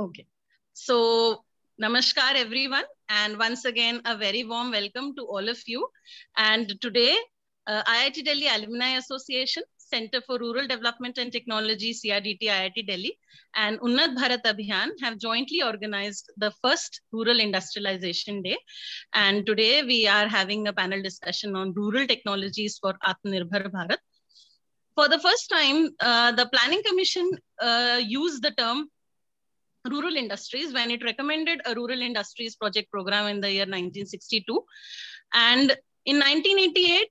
Okay. So, namaskar everyone, and once again a very warm welcome to all of you. And today, IIT Delhi Alumni Association, Center for Rural Development and Technology, CRDT IIT Delhi, and Unnat Bharat Abhiyan have jointly organized the first Rural Industrialization Day. And today we are having a panel discussion on rural technologies for Atmanirbhar Bharat. For the first time, the Planning Commission used the term rural industries when it recommended a rural industries project program in the year 1962. And in 1988,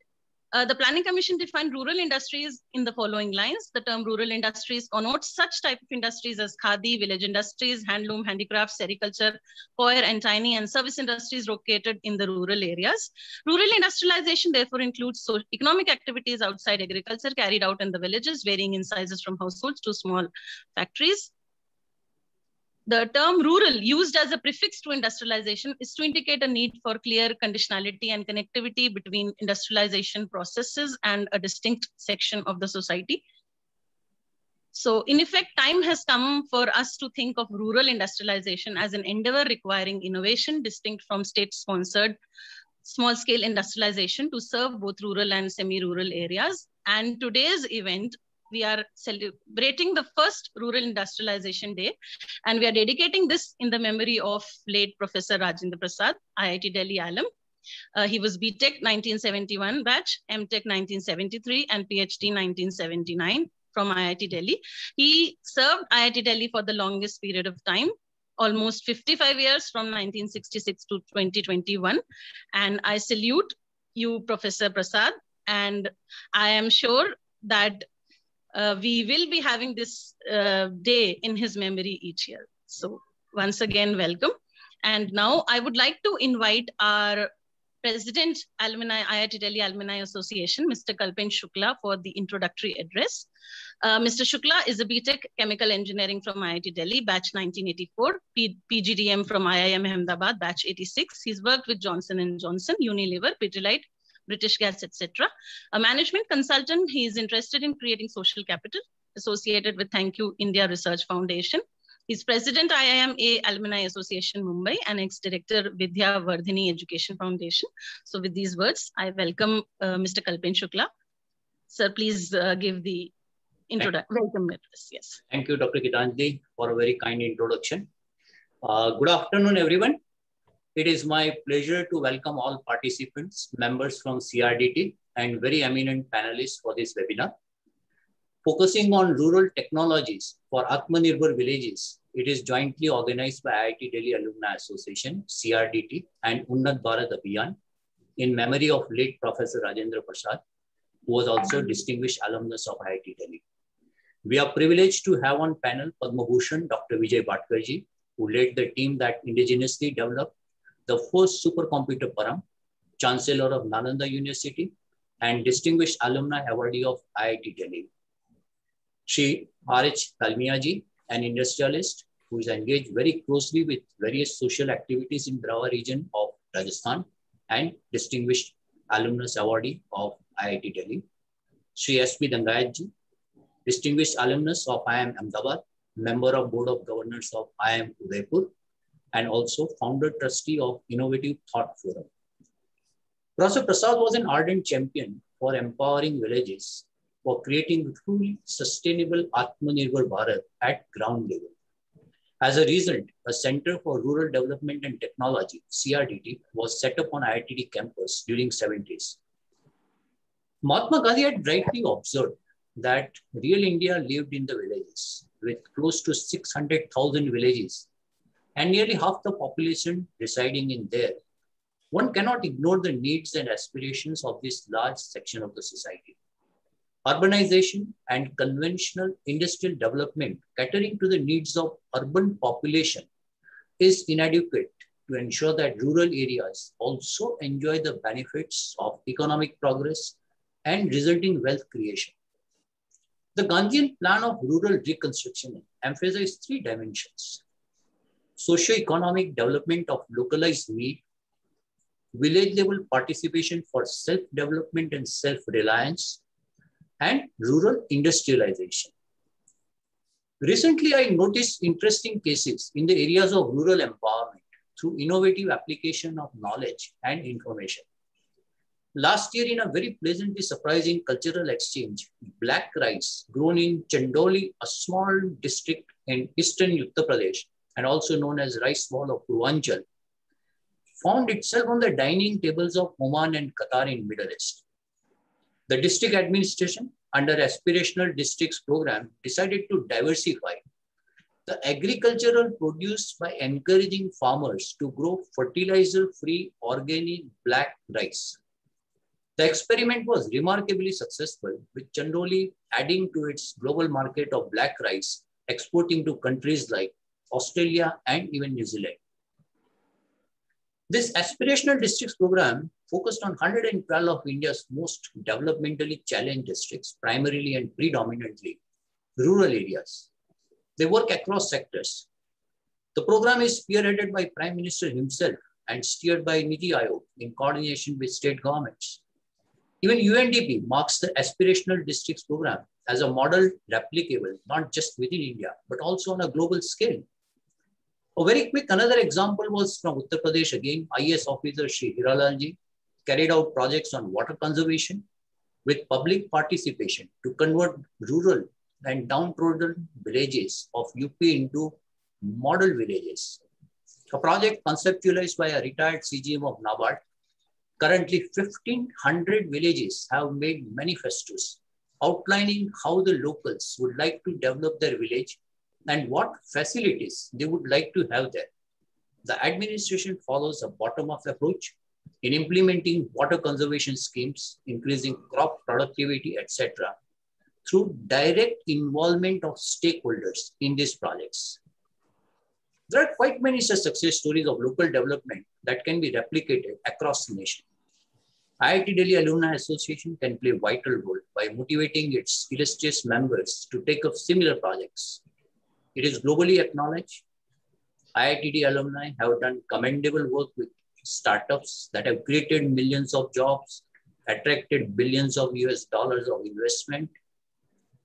the Planning Commission defined rural industries in the following lines. The term rural industries connotes such type of industries as khadi, village industries, handloom, handicrafts, sericulture, coir and tiny and service industries located in the rural areas. Rural industrialization therefore includes economic activities outside agriculture carried out in the villages, varying in sizes from households to small factories. The term rural, used as a prefix to industrialization, is to indicate a need for clear conditionality and connectivity between industrialization processes and a distinct section of the society. So in effect, time has come for us to think of rural industrialization as an endeavor requiring innovation distinct from state-sponsored small-scale industrialization to serve both rural and semi-rural areas. And today's event, we are celebrating the first Rural Industrialization Day, and we are dedicating this in the memory of late Professor Rajendra Prasad, IIT Delhi alum. He was BTech 1971 batch, MTech 1973, and PhD 1979 from IIT Delhi. He served IIT Delhi for the longest period of time, almost 55 years from 1966 to 2021. And I salute you, Professor Prasad, and I am sure that we will be having this day in his memory each year. So once again, welcome. And now I would like to invite our President, IIT Delhi Alumni Association, Mr. Kalpen Shukla, for the introductory address. Mr. Shukla is a BTech Chemical Engineering from IIT Delhi, batch 1984, PGDM from IIM Ahmedabad, batch 86. He's worked with Johnson & Johnson, Unilever, Pidilite, British Gas, etc. A management consultant, he is interested in creating social capital associated with Thank You India Research Foundation. He's President IIMA Alumni Association Mumbai and ex-director Vidya Vardhini Education Foundation. So with these words, I welcome Mr. Kalpen Shukla. Sir, please give the welcome address. Yes. Thank you, Dr. Gitanjali, for a very kind introduction. Good afternoon, everyone. It is my pleasure to welcome all participants, members from CRDT, and very eminent panelists for this webinar. Focusing on rural technologies for Atmanirbhar villages, it is jointly organized by IIT Delhi Alumni Association, CRDT, and Unnat Bharat Abhiyan in memory of late Professor Rajendra Prasad, who was also distinguished alumnus of IIT Delhi. We are privileged to have on panel Padma Bhushan Dr. Vijay Bhatkarji, who led the team that indigenously developed the first supercomputer Param, Chancellor of Nalanda University, and distinguished alumni awardee of IIT Delhi. Shri R.H. Dalmiaji, an industrialist who is engaged very closely with various social activities in Brahma region of Rajasthan and distinguished alumnus awardee of IIT Delhi. Shri S.P. Dangayatji, distinguished alumnus of IIM Ahmedabad, member of Board of Governors of IIM Udaipur, and also founder trustee of Innovative Thought Forum. Professor Prasad was an ardent champion for empowering villages for creating truly sustainable Atmanirbhar Bharat at ground level. As a result, a Center for Rural Development and Technology, CRDT, was set up on IITD campus during 70s. Mahatma Gandhi had rightly observed that real India lived in the villages, with close to 600,000 villages and nearly half the population residing in there. One cannot ignore the needs and aspirations of this large section of the society. Urbanization and conventional industrial development catering to the needs of urban population is inadequate to ensure that rural areas also enjoy the benefits of economic progress and resulting wealth creation. The Gandhian plan of rural reconstruction emphasized three dimensions: socio-economic development of localized need, village level participation for self-development and self-reliance, and rural industrialization. Recently, I noticed interesting cases in the areas of rural empowerment through innovative application of knowledge and information. Last year, in a very pleasantly surprising cultural exchange, black rice grown in Chandoli, a small district in eastern Uttar Pradesh, and also known as rice ball of Purvanchal, found itself on the dining tables of Oman and Qatar in Middle East. The district administration, under Aspirational Districts program, decided to diversify the agricultural produce by encouraging farmers to grow fertilizer-free organic black rice. The experiment was remarkably successful, with Chandoli adding to its global market of black rice, exporting to countries like Australia and even New Zealand. This Aspirational Districts program focused on 112 of India's most developmentally challenged districts, primarily and predominantly rural areas. They work across sectors. The program is spearheaded by Prime Minister himself and steered by Niti Aayog in coordination with state governments. Even UNDP marks the Aspirational Districts program as a model replicable, not just within India, but also on a global scale. A very quick, another example was from Uttar Pradesh again. IAS officer Shri Hiralalji carried out projects on water conservation with public participation to convert rural and downtrodden villages of UP into model villages. A project conceptualized by a retired CGM of NABARD. Currently, 1,500 villages have made manifestos outlining how the locals would like to develop their village and what facilities they would like to have there. The administration follows a bottom-up approach in implementing water conservation schemes, increasing crop productivity, etc., through direct involvement of stakeholders in these projects. There are quite many such success stories of local development that can be replicated across the nation. IIT Delhi Alumni Association can play a vital role by motivating its illustrious members to take up similar projects. It is globally acknowledged. IITD alumni have done commendable work with startups that have created millions of jobs, attracted billions of US dollars of investment.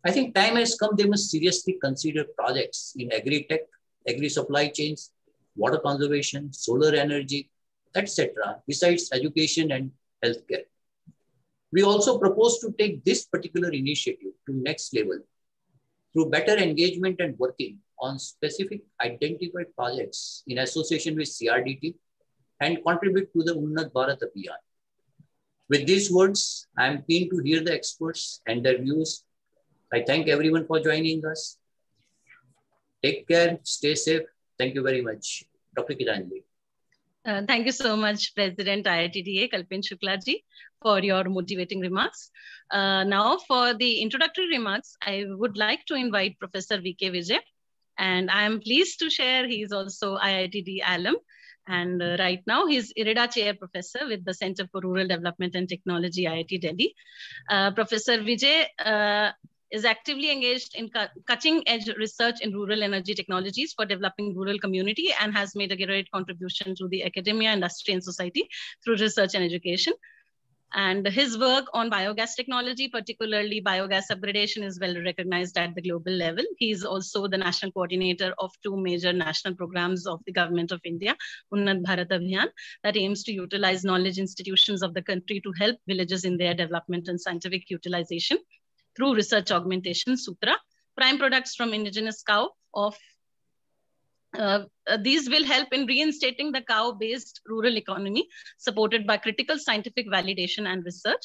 I think time has come, they must seriously consider projects in agri-tech, agri-supply chains, water conservation, solar energy, etc., besides education and healthcare. We also propose to take this particular initiative to next level through better engagement and working on specific identified projects in association with CRDT and contribute to the Unnat Bharat Abhiyan. With these words, I am keen to hear the experts and their views. I thank everyone for joining us. Take care, stay safe. Thank you very much. Dr. Kiranji. Thank you so much, President IITDA Kalpen Shukla ji, for your motivating remarks. Now, for the introductory remarks, I would like to invite Professor V.K. Vijay. And I am pleased to share he is also IITD alum. And right now, he's IRIDA Chair Professor with the Center for Rural Development and Technology, IIT Delhi. Professor Vijay is actively engaged in cutting-edge research in rural energy technologies for developing rural community and has made a great contribution to the academia, industry, and society through research and education. And his work on biogas technology, particularly biogas upgradation, is well recognized at the global level. He is also the national coordinator of two major national programs of the Government of India, Unnat Bharat Abhiyan, that aims to utilize knowledge institutions of the country to help villages in their development and scientific utilization through research augmentation, Sutra, prime products from indigenous cow of these will help in reinstating the cow-based rural economy, supported by critical scientific validation and research.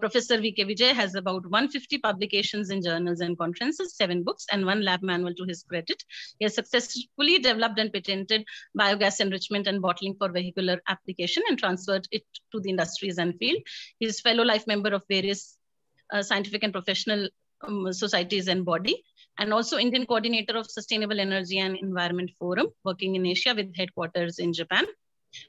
Professor V.K. Vijay has about 150 publications in journals and conferences, 7 books, and 1 lab manual to his credit. He has successfully developed and patented biogas enrichment and bottling for vehicular application and transferred it to the industries and field. He is fellow life member of various scientific and professional societies and body, and also Indian coordinator of Sustainable Energy and Environment Forum, working in Asia with headquarters in Japan.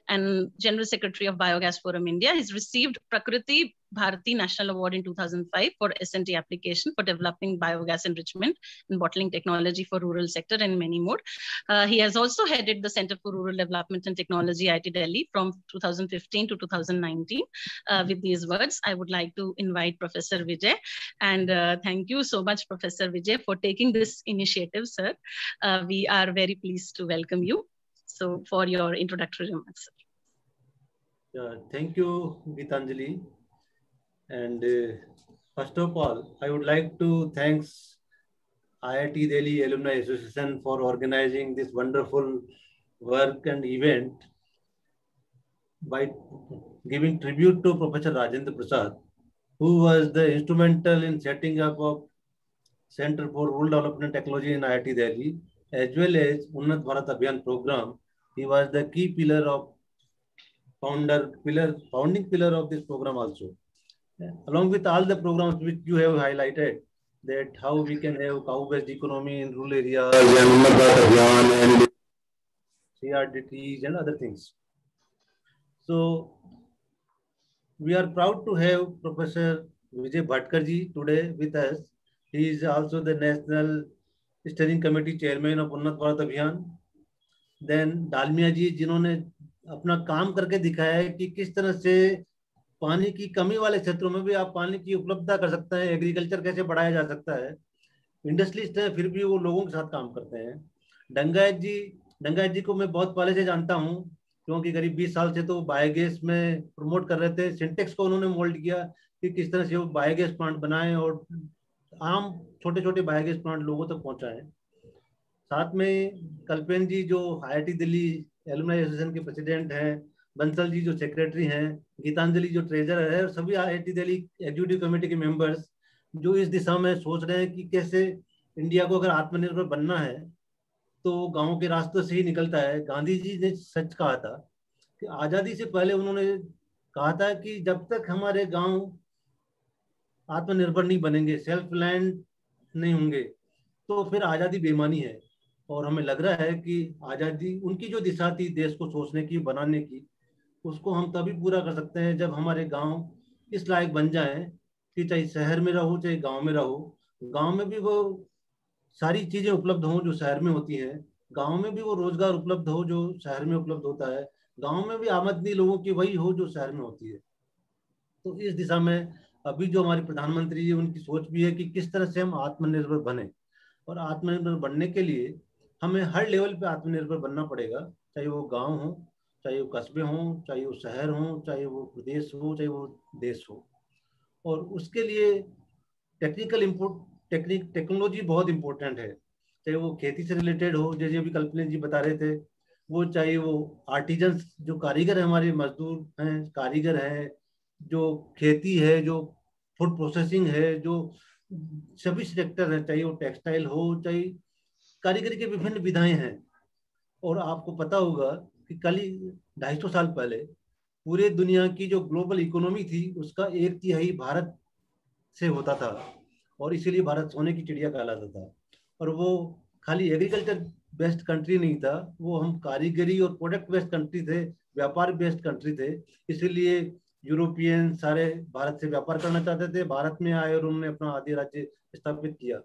and General Secretary of Biogas Forum India. He's received Prakriti Bharati National Award in 2005 for S&T application for developing biogas enrichment and bottling technology for rural sector and many more. He has also headed the Center for Rural Development and Technology, IIT Delhi, from 2015 to 2019. With these words, I would like to invite Professor Vijay. And thank you so much, Professor Vijay, for taking this initiative, sir. We are very pleased to welcome you. So for your introductory remarks. Yeah, thank you, Geetanjali. And first of all, I would like to thank IIT Delhi Alumni Association for organizing this wonderful work and event by giving tribute to Professor Rajendra Prasad, who was the instrumental in setting up of Center for Rural Development Technology in IIT Delhi, as well as Unnat Bharat Abhiyan program. He was the key pillar of founding pillar of this program also. Along with all the programs which you have highlighted, that how we can have cow-based economy in rural areas, and CRDTs and other things. So we are proud to have Professor Vijay Bhatkarji today with us. He is also the National Steering Committee Chairman of Unnat Bharat Abhiyan. Then Dalmia जी, जिन्होंने अपना काम करके दिखाया है कि किस तरह से पानी की कमी वाले क्षेत्रों में भी आप पानी की उपलब्धता कर सकते हैं, एग्रीकल्चर कैसे बढ़ाया जा सकता है। इंडस्ट्रियलिस्ट हैं, फिर भी वो लोगों के साथ काम करते हैं। डंगायत जी को मैं बहुत पहले से जानता हूँ, क्योंकि करीब 20 साल से तो बायोगैस में प्रमोट कर रहे थे। सिंटेक्स को उन्होंने मोल्ड किया कि किस तरह से वो बायोगैस प्लांट बनाएं और आम छोटे छोटे बायोगैस प्लांट लोगों तक पहुँचाएं। साथ में कल्पेन जी जो IIT दिल्ली एलुमनाई एसोसिएशन के प्रेसिडेंट हैं, बंसल जी जो सेक्रेटरी हैं, गीतांजलि जो ट्रेजरर है, और सभी IIT दिल्ली एग्जीक्यूटिव कमेटी के मेंबर्स जो इस दिशा में सोच रहे हैं कि कैसे इंडिया को अगर आत्मनिर्भर बनना है तो गांव के रास्तों से ही निकलता है। गांधी जी ने सच कहा था कि आज़ादी से पहले उन्होंने कहा था कि जब तक हमारे गांव आत्मनिर्भर नहीं बनेंगे, सेल्फ रिलायंट नहीं होंगे, तो फिर आज़ादी बेईमानी है। और हमें लग रहा है कि आज़ादी, उनकी जो दिशा थी देश को सोचने की, बनाने की, उसको हम तभी पूरा कर सकते हैं जब हमारे गांव इस लायक बन जाएं कि चाहे शहर में रहो चाहे गांव में रहो, गांव में भी वो सारी चीज़ें उपलब्ध हों जो शहर में होती हैं, गांव में भी वो रोजगार उपलब्ध हो जो शहर में उपलब्ध होता है, गांव में भी आमदनी लोगों की वही हो जो शहर में होती है। तो इस दिशा में अभी जो हमारे प्रधानमंत्री जी, उनकी सोच भी है कि किस तरह से हम आत्मनिर्भर बने। और आत्मनिर्भर बनने के लिए हमें हर लेवल पे आत्मनिर्भर बनना पड़ेगा, चाहे वो गांव हो, चाहे वो कस्बे हों, चाहे वो शहर हो, चाहे वो प्रदेश हो, चाहे वो देश हो। और उसके लिए टेक्नोलॉजी बहुत इंपॉर्टेंट है, चाहे वो खेती से रिलेटेड हो, जैसे अभी कल्पना जी बता रहे थे, वो चाहे वो आर्टिजन्स जो कारीगर है, हमारे मजदूर हैं, कारीगर हैं, जो खेती है, जो फूड प्रोसेसिंग है, जो सभी सेक्टर है, चाहे वो टेक्सटाइल हो, चाहे कारीगरी के विभिन्न विधाएं हैं। और आपको पता होगा कि कल ही 250 साल पहले पूरे दुनिया की जो ग्लोबल इकोनॉमी थी उसका 1/3 भारत से होता था, और इसीलिए भारत सोने की चिड़िया कहलाता था। और वो खाली एग्रीकल्चर बेस्ड कंट्री नहीं था, वो हम कारीगरी और प्रोडक्ट बेस्ड कंट्री थे, व्यापार बेस्ड कंट्री थे। इसीलिए यूरोपियन सारे भारत से व्यापार करना चाहते थे, भारत में आए और उन्होंने अपना आदि राज्य स्थापित किया।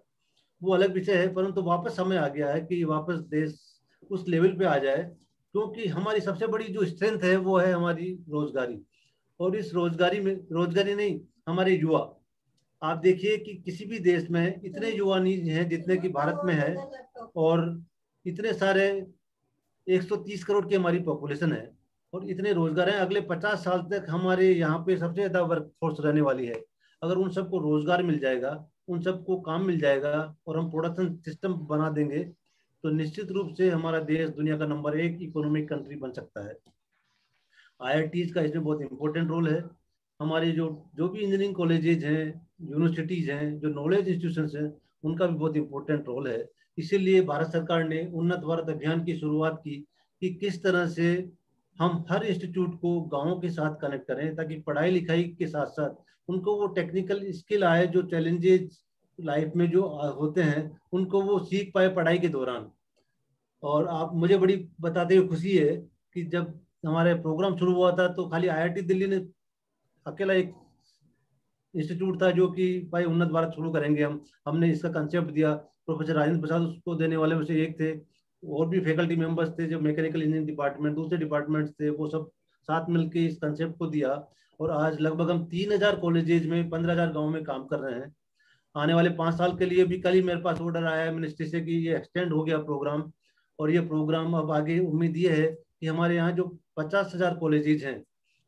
वो अलग विषय है, परंतु वापस समय आ गया है कि वापस देश उस लेवल पे आ जाए, क्योंकि हमारी सबसे बड़ी जो स्ट्रेंथ है वो है हमारी रोजगारी। और इस रोजगारी नहीं, हमारे युवा। आप देखिए कि किसी भी देश में इतने युवा नहीं हैं जितने कि भारत में है, और इतने सारे 130 करोड़ की हमारी पॉपुलेशन है, और इतने रोजगार हैं। अगले 50 साल तक हमारे यहाँ पे सबसे ज्यादा वर्क फोर्स रहने वाली है। अगर उन सबको रोजगार मिल जाएगा, उन सबको काम मिल जाएगा, और हम प्रोडक्शन सिस्टम बना देंगे, तो निश्चित रूप से हमारा देश दुनिया का नंबर 1 इकोनॉमिक कंट्री बन सकता है। IITs का इसमें बहुत इंपॉर्टेंट रोल है। हमारे जो भी इंजीनियरिंग कॉलेजेज हैं, यूनिवर्सिटीज हैं, जो नॉलेज इंस्टीट्यूशंस हैं, उनका भी बहुत इंपॉर्टेंट रोल है। इसीलिए भारत सरकार ने उन्नत भारत अभियान की शुरुआत की कि किस तरह से हम हर इंस्टीट्यूट को गाँवों के साथ कनेक्ट करें, ताकि पढ़ाई लिखाई के साथ साथ उनको वो टेक्निकल स्किल आए, जो चैलेंजेस लाइफ में जो होते हैं उनको वो सीख पाए पढ़ाई के दौरान। और आप, मुझे बड़ी बताते हुए खुशी है कि जब हमारे प्रोग्राम शुरू हुआ था तो खाली IIT दिल्ली ने अकेला एक इंस्टीट्यूट था जो कि भाई उन्नत भारत शुरू करेंगे हमने इसका कंसेप्ट दिया। प्रोफेसर राजेंद्र प्रसाद उसको देने वाले में से एक थे, और भी फैकल्टी मेंबर्स थे जो मैकेनिकल इंजीनियरिंग डिपार्टमेंट, दूसरे डिपार्टमेंट्स थे, वो सब साथ मिलकर इस कंसेप्ट को दिया। और आज लगभग हम 3000 कॉलेजेज में 15,000 गाँव में काम कर रहे हैं। आने वाले 5 साल के लिए भी कल ही मेरे पास ऑर्डर आया है मिनिस्ट्री से कि ये एक्सटेंड हो गया प्रोग्राम, और ये प्रोग्राम अब आगे उम्मीद ये है कि हमारे यहाँ जो 50,000 कॉलेजेज हैं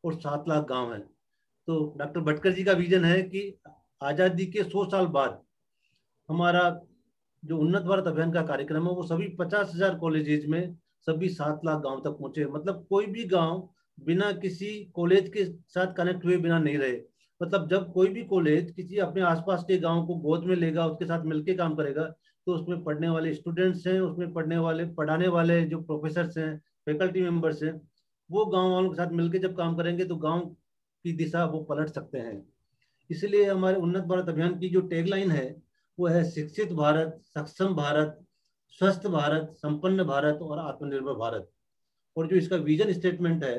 और 7 लाख गाँव हैं, तो डॉक्टर भटकर जी का विजन है कि आज़ादी के 100 साल बाद हमारा जो उन्नत भारत अभियान का कार्यक्रम है वो सभी 50,000 कॉलेजेज में सभी 7 लाख गांव तक पहुंचे। मतलब कोई भी गांव बिना किसी कॉलेज के साथ कनेक्ट हुए बिना नहीं रहे। मतलब जब कोई भी कॉलेज किसी अपने आसपास के गांव को गोद में लेगा, उसके साथ मिलकर काम करेगा, तो उसमें पढ़ने वाले स्टूडेंट्स हैं, उसमें पढ़ाने वाले जो प्रोफेसर्स हैं, फैकल्टी मेंबर्स हैं, वो गाँव वालों के साथ मिलकर जब काम करेंगे तो गाँव की दिशा वो पलट सकते हैं। इसलिए हमारे उन्नत भारत अभियान की जो टैगलाइन है वो है शिक्षित भारत, सक्षम भारत, स्वस्थ भारत, संपन्न भारत और आत्मनिर्भर भारत। और जो इसका विजन स्टेटमेंट है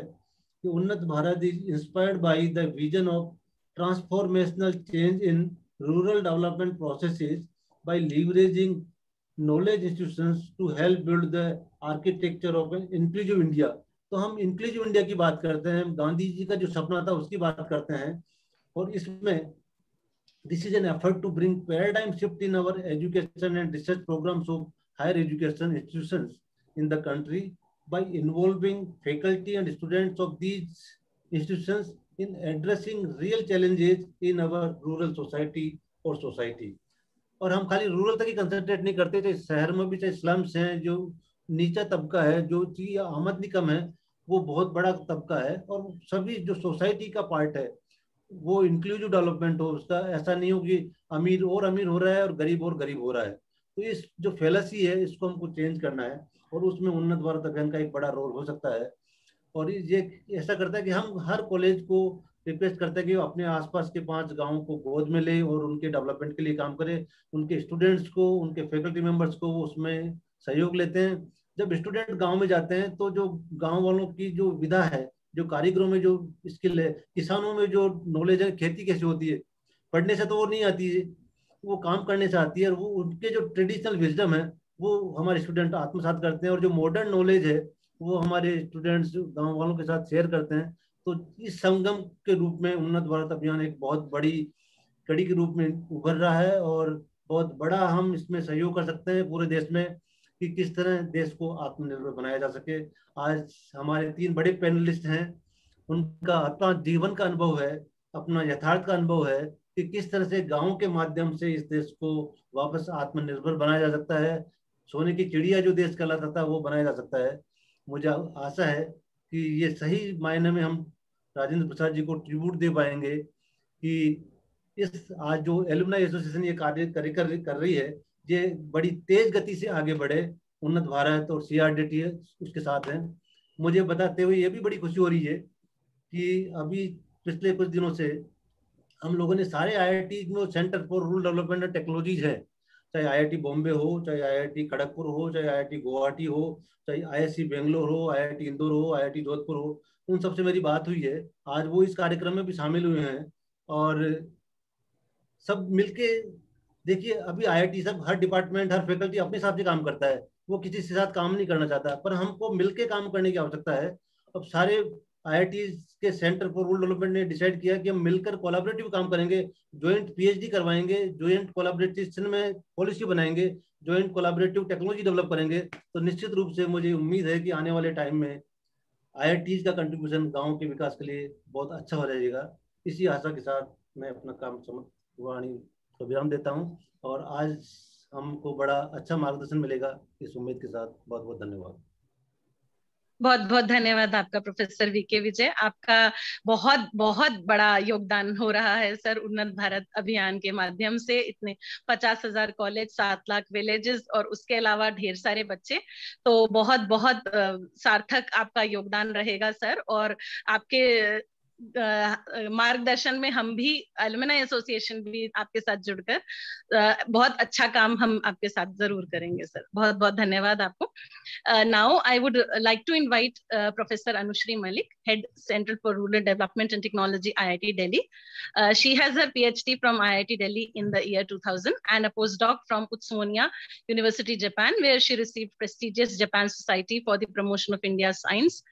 कि Unnat Bharat is inspired by the vision of transformational change in rural development processes by leveraging knowledge institutions to help build the architecture of an inclusive India. तो हम इंक्लूसिव इंडिया की बात करते हैं, गांधी जी का जो सपना था उसकी बात करते हैं। और इसमें this is an effort to bring paradigm shift in our education and research programs of higher education institutions in the country by involving faculty and students of these institutions in addressing real challenges in our rural society or society। और हम खाली rural तक ही concentrate नहीं करते, चाहे शहर में भी, चाहे स्लम्स हैं, जो नीचा तबका है, जो की आमदनी कम है, वो बहुत बड़ा तबका है, और सभी जो सोसाइटी का पार्ट है वो इंक्लूसिव डेवलपमेंट हो उसका। ऐसा नहीं हो कि अमीर और अमीर हो रहा है और गरीब और गरीब हो रहा है। तो इस जो फेलसी है इसको हमको चेंज करना है, और उसमें उन्नत भारत अभियान का एक बड़ा रोल हो सकता है। और ये ऐसा करता है कि हम हर कॉलेज को रिक्वेस्ट करते हैं कि वो अपने आसपास के 5 गाँव को गोद में ले और उनके डेवलपमेंट के लिए काम करे। उनके स्टूडेंट्स को, उनके फैकल्टी मेंबर्स को वो उसमें सहयोग लेते हैं। जब स्टूडेंट गाँव में जाते हैं तो जो गाँव वालों की जो विधा है, जो कारीगरों में जो स्किल है, किसानों में जो नॉलेज है, खेती कैसे होती है, पढ़ने से तो वो नहीं आती है, वो काम करने से आती है। और वो उनके जो ट्रेडिशनल विजडम है वो हमारे स्टूडेंट आत्मसात करते हैं, और जो मॉडर्न नॉलेज है वो हमारे स्टूडेंट्स गांव वालों के साथ शेयर करते हैं। तो इस संगम के रूप में उन्नत भारत अभियान एक बहुत बड़ी कड़ी के रूप में उभर रहा है, और बहुत बड़ा हम इसमें सहयोग कर सकते हैं पूरे देश में कि किस तरह देश को आत्मनिर्भर बनाया जा सके। आज हमारे 3 बड़े पैनलिस्ट हैं, उनका अपना जीवन का अनुभव है, अपना यथार्थ का अनुभव है कि किस तरह से गाँव के माध्यम से इस देश को वापस आत्मनिर्भर बनाया जा सकता है। सोने की चिड़िया जो देश कहलाता था वो बनाया जा सकता है। मुझे आशा है कि ये सही मायने में हम राजेंद्र प्रसाद जी को ट्रिब्यूट दे पाएंगे कि इस आज जो एलुमनाई एसोसिएशन ये कार्य कर रही है, ये बड़ी तेज गति से आगे बढ़े। उन्नत भारत और CRDT उसके साथ हैं। मुझे बताते हुए ये भी बड़ी खुशी हो रही है कि अभी पिछले कुछ दिनों से हम लोगों ने सारे IIT में centre for Rural Development and technologies है, चाहे IIT बॉम्बे हो, चाहे IIT खड़गपुर हो, चाहे IIT गुवाहाटी हो, चाहे ISC बेंगलोर हो, IIT इंदौर हो, IIT जोधपुर हो, उन सबसे मेरी बात हुई है। आज वो इस कार्यक्रम में भी शामिल हुए हैं, और सब मिलके देखिए अभी IIT सब हर डिपार्टमेंट, हर फैकल्टी अपने हिसाब से काम करता है, वो किसी के साथ काम नहीं करना चाहता, पर हमको मिलके काम करने की आवश्यकता है। अब सारे IIT के सेंटर फॉर रूरल डेवलपमेंट ने डिसाइड किया कि हम मिलकर कोलैबोरेटिव काम करेंगे, ज्वाइंट PhD करवाएंगे, ज्वाइंट कोलैबोरेशन में पॉलिसी बनाएंगे, ज्वाइंट कोलैबोरेटिव टेक्नोलॉजी डेवलप करेंगे। तो निश्चित रूप से मुझे उम्मीद है कि आने वाले टाइम में IIT का कंट्रीब्यूशन गाँव के विकास के लिए बहुत अच्छा हो जाएगा। इसी आशा के साथ मैं अपना काम वाणी को विराम देता हूँ, और आज हमको बड़ा अच्छा मार्गदर्शन मिलेगा इस उम्मीद के साथ। बहुत बहुत धन्यवाद। बहुत बहुत धन्यवाद आपका प्रोफेसर VK विजय। आपका बहुत बहुत बड़ा योगदान हो रहा है सर उन्नत भारत अभियान के माध्यम से। इतने 50,000 कॉलेज, 7 लाख विलेजेस और उसके अलावा ढेर सारे बच्चे, तो बहुत बहुत सार्थक आपका योगदान रहेगा सर। और आपके मार्गदर्शन में हम भी एलुमनाई एसोसिएशन भी आपके साथ जुड़कर बहुत अच्छा काम हम आपके साथ जरूर करेंगे सर। बहुत बहुत धन्यवाद आपको। Now I would like to invite Professor Anushree Malik, head Centre for Rural Development and Technology, IIT Delhi. She has her PhD from IIT Delhi in the year 2000 and a postdoc from Utsunomiya University, Japan, where she received prestigious Japan Society for the Promotion of India's Science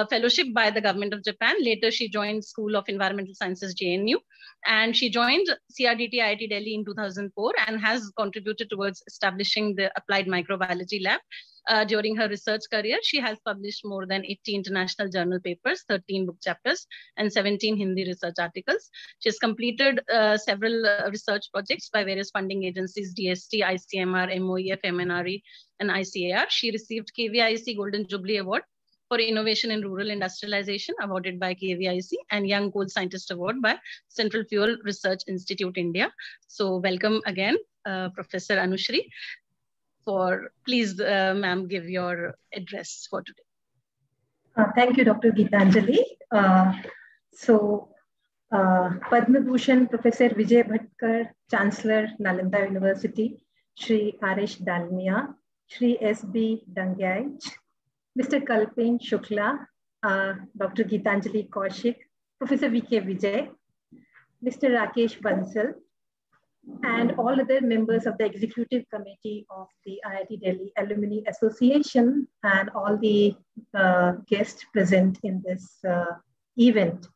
fellowship by the government of Japan. Later, she joined School of Environmental Sciences, JNU, and she joined CRDT IIT Delhi in 2004 and has contributed towards establishing the Applied Microbiology Lab. During her research career, she has published more than 80 international journal papers, 13 book chapters, and 17 Hindi research articles. She has completed several research projects by various funding agencies, DST, ICMR, MOEF, MNRE, and ICAR. She received KVIC Golden Jubilee Award for Innovation in Rural Industrialization, awarded by KVIC, and Young Coal Scientist Award by Central Fuel Research Institute, India. So welcome again, Professor Anushri. Please, ma'am, give your address for today. Thank you, Dr. Geetanjali. Padma Bhushan Professor Vijay Bhatkar, Chancellor, Nalanda University, Shri R.S. Dalmia, Shri S.B. Dangyaj, Mr. Kalpen Shukla, Dr. Geetanjali Kaushik, Professor V.K. Vijay, Mr. Rakesh Bansal, and all other members of the executive committee of the IIT Delhi Alumni Association, and all the guests present in this event.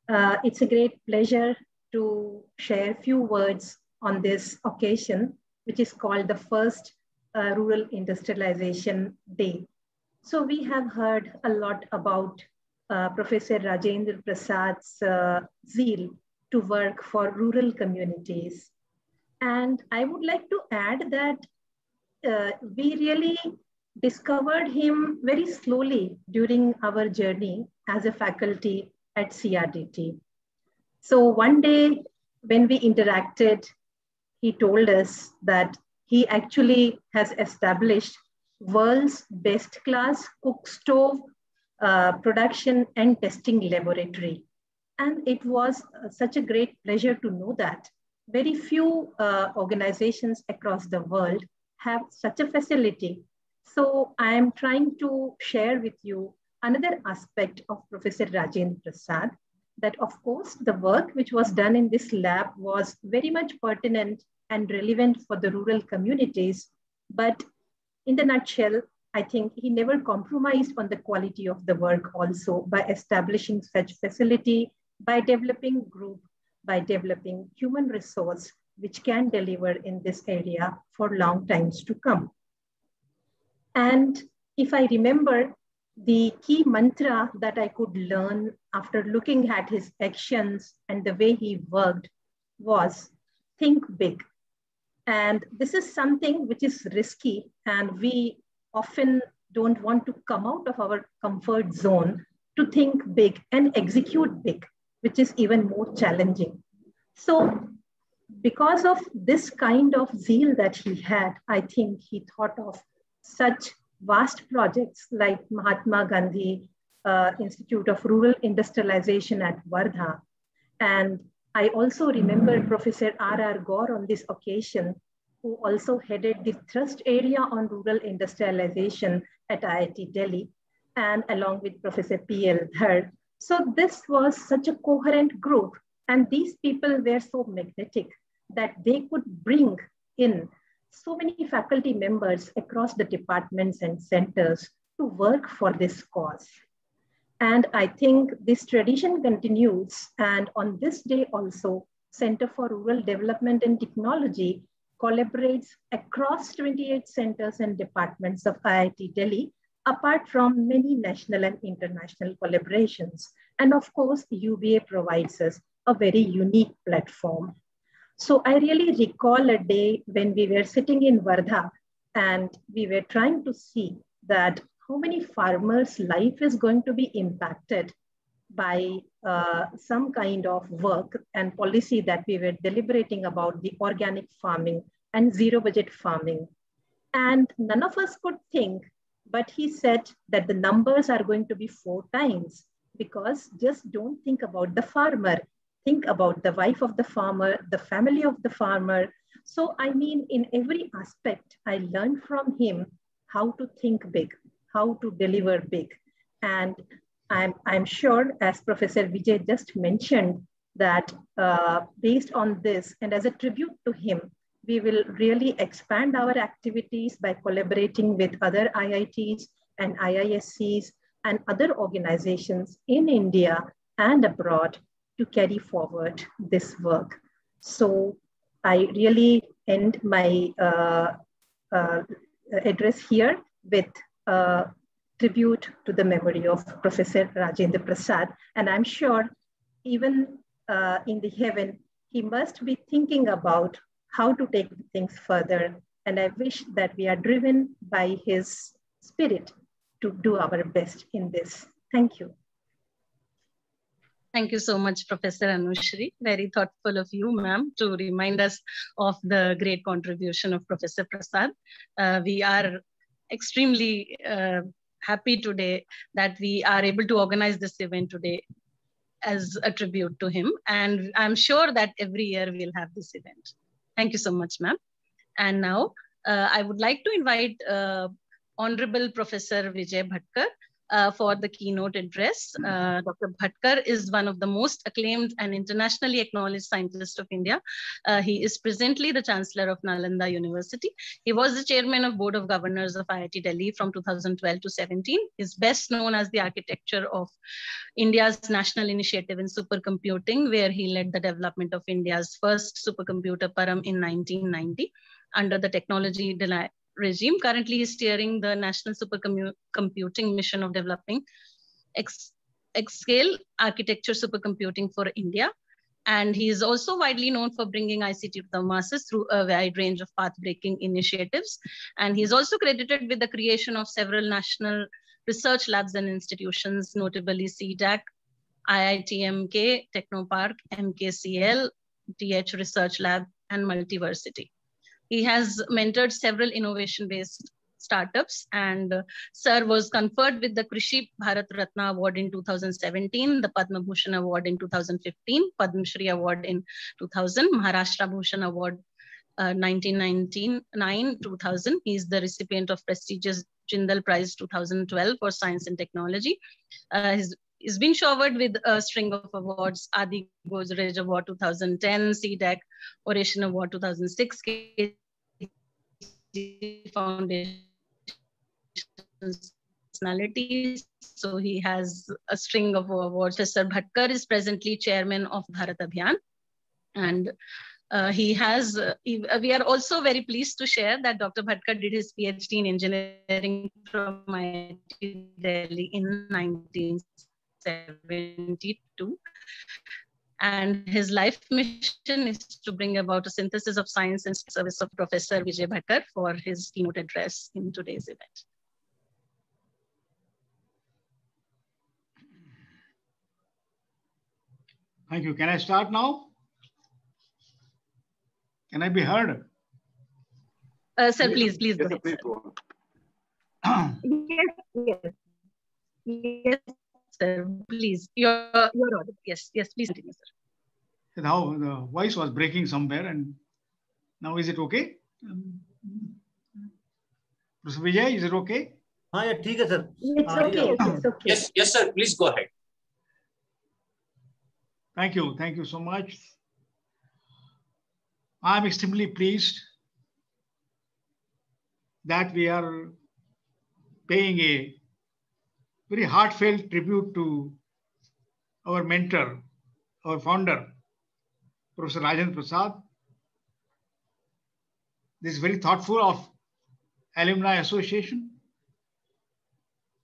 It's a great pleasure to share a few words on this occasion, which is called the first Rural Industrialization Day. So we have heard a lot about Professor Rajendra Prasad's zeal to work for rural communities. And I would like to add that we really discovered him very slowly during our journey as a faculty at CRDT. So one day when we interacted, he told us that he actually has established world's best class cook stove production and testing laboratory. And it was such a great pleasure to know that very few organizations across the world have such a facility. So I am trying to share with you another aspect of Professor Rajendra Prasad, that of course the work which was done in this lab was very much pertinent and relevant for the rural communities. But in the nutshell, I think he never compromised on the quality of the work also by establishing such facility, by developing group, by developing human resource, which can deliver in this area for long times to come. And if I remember, the key mantra that I could learn after looking at his actions and the way he worked was think big. And this is something which is risky, and we often don't want to come out of our comfort zone to think big and execute big, which is even more challenging. So because of this kind of zeal that he had, I think he thought of such vast projects like Mahatma Gandhi Institute of Rural Industrialization at Wardha. And I also remember Professor R.R. Gaur on this occasion, who also headed the thrust area on rural industrialization at IIT Delhi, and along with Professor P.L. Dhar. So this was such a coherent group, and these people were so magnetic that they could bring in so many faculty members across the departments and centers to work for this cause. And I think this tradition continues. And on this day also, Center for Rural Development and Technology collaborates across 28 centers and departments of IIT Delhi, apart from many national and international collaborations. And of course, UBA provides us a very unique platform. So I really recall a day when we were sitting in Wardha and we were trying to see that how many farmers' life is going to be impacted by some kind of work and policy that we were deliberating about, the organic farming and zero budget farming. And none of us could think, but he said that the numbers are going to be 4 times. because just don't think about the farmer. Think about the wife of the farmer, the family of the farmer. So, I mean, in every aspect, I learned from him how to think big, how to deliver big. And I'm sure, as Professor Vijay just mentioned, that based on this and as a tribute to him, we will really expand our activities by collaborating with other IITs and IISCs and other organizations in India and abroad to carry forward this work. So I really end my address here with tribute to the memory of Professor Rajendra Prasad. And I'm sure even in the heaven, he must be thinking about how to take things further. And I wish that we are driven by his spirit to do our best in this. Thank you. Thank you so much, Professor Anushri. Very thoughtful of you, ma'am, to remind us of the great contribution of Professor Prasad. We are extremely happy today that we are able to organize this event today as a tribute to him. And I'm sure that every year we'll have this event. Thank you so much, ma'am. And now I would like to invite Honorable Professor Vijay Bhatkar for the keynote address. Dr. Bhatkar is one of the most acclaimed and internationally acknowledged scientists of India. He is presently the Chancellor of Nalanda University. He was the Chairman of Board of Governors of IIT Delhi from 2012 to 17. He is best known as the architecture of India's national initiative in supercomputing, where he led the development of India's first supercomputer Param in 1990 under the technology regime. Currently, he is steering the National Supercomputing Mission of developing X-scale architecture supercomputing for India. And he is also widely known for bringing ICT to the masses through a wide range of path-breaking initiatives. And he is also credited with the creation of several national research labs and institutions, notably CDAC, IITMK, Technopark, MKCL, TH Research Lab, and Multiversity. He has mentored several innovation-based startups, and Sir was conferred with the Krishi Bharat Ratna Award in 2017, the Padma Bhushan Award in 2015, Padma Shri Award in 2000, Maharashtra Bhushan Award 1999-2000. He is the recipient of prestigious Jindal Prize 2012 for Science and Technology. He's been showered with a string of awards: Adi Gojrej Award 2010, CDAC Oration Award 2006, Foundation personalities. So he has a string of awards. Professor Bhatkar is presently chairman of Bharat Abhiyan. And we are also very pleased to share that Dr. Bhatkar did his PhD in engineering from IIT Delhi in 1972. And his life mission is to bring about a synthesis of science and service of Professor Vijay Bhatkar for his keynote address in today's event. Thank you. Can I start now? Can I be heard? Sir, please go ahead. Please go on. Yes, sir, please. You're audible. Yes, please continue, sir. Now the voice was breaking somewhere, and now is it okay? Professor Vijay, is it okay? Yeah, ठीक है, sir. It's okay. It's okay. Yes, sir. Please go ahead. Thank you so much. I'm extremely pleased that we are paying a very heartfelt tribute to our mentor, our founder, Professor Rajendra Prasad. This is very thoughtful of Alumni Association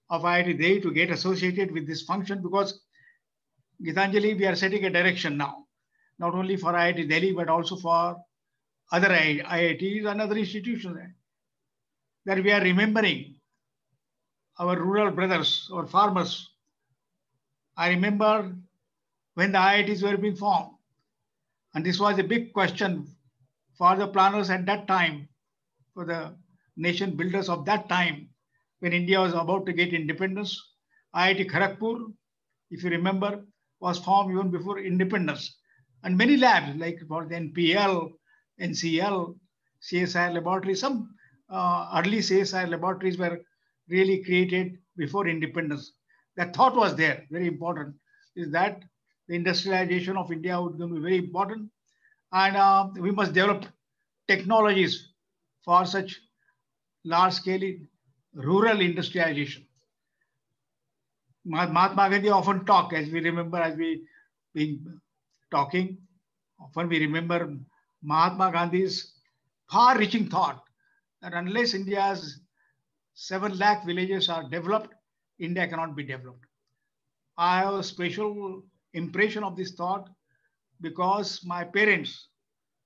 of IIT Delhi to get associated with this function, because Gitanjali, we are setting a direction now, not only for IIT Delhi, but also for other IITs and other institutions, that we are remembering our rural brothers, our farmers. I remember when the IITs were being formed, and this was a big question for the planners at that time, for the nation builders of that time, when India was about to get independence. IIT Kharagpur if you remember, was formed even before independence. And many labs like for the NPL, NCL, CSIR laboratories, some early CSIR laboratories were really created before independence. That thought was there, very important, is that the industrialization of India would be very important. And we must develop technologies for such large-scale rural industrialization. Mahatma Gandhi often talked, as we remember, as we been talking, often we remember Mahatma Gandhi's far-reaching thought that unless India's 7 lakh villages are developed, India cannot be developed. I have a special impression of this thought because my parents,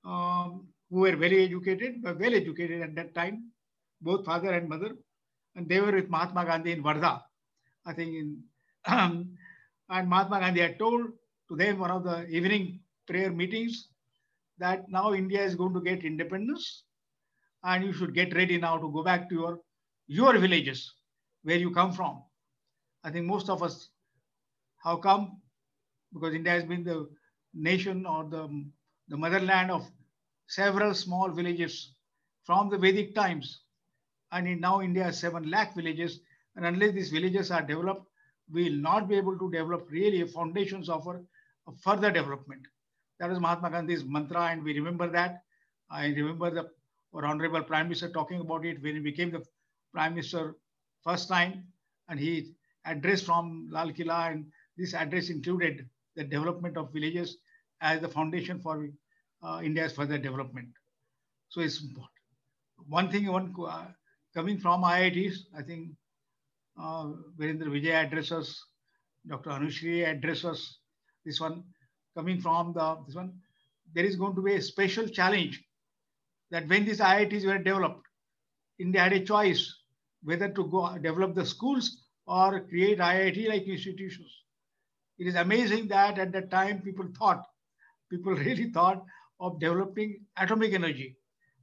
who were very educated, were well educated at that time, both father and mother, and they were with Mahatma Gandhi in Wardha, I think and Mahatma Gandhi had told to them one of the evening prayer meetings that now India is going to get independence and you should get ready now to go back to your villages where you come from. I think most of us have come because India has been the nation or the motherland of several small villages from the Vedic times. And now India has 7 lakh villages. And unless these villages are developed, we will not be able to develop really foundations of further development. That was Mahatma Gandhi's mantra, and we remember that. I remember our Honorable Prime Minister talking about it when he became the Prime Minister first time, and he addressed from Lal Killa, and this address included the development of villages as the foundation for India's further development. So it's one thing, coming from IITs, I think Virendra Vijay addresses, Dr. Anushri addresses this one. Coming from this one, there is going to be a special challenge that when these IITs were developed, India had a choice whether to go develop the schools or create IIT-like institutions. It is amazing that at that time people really thought of developing atomic energy.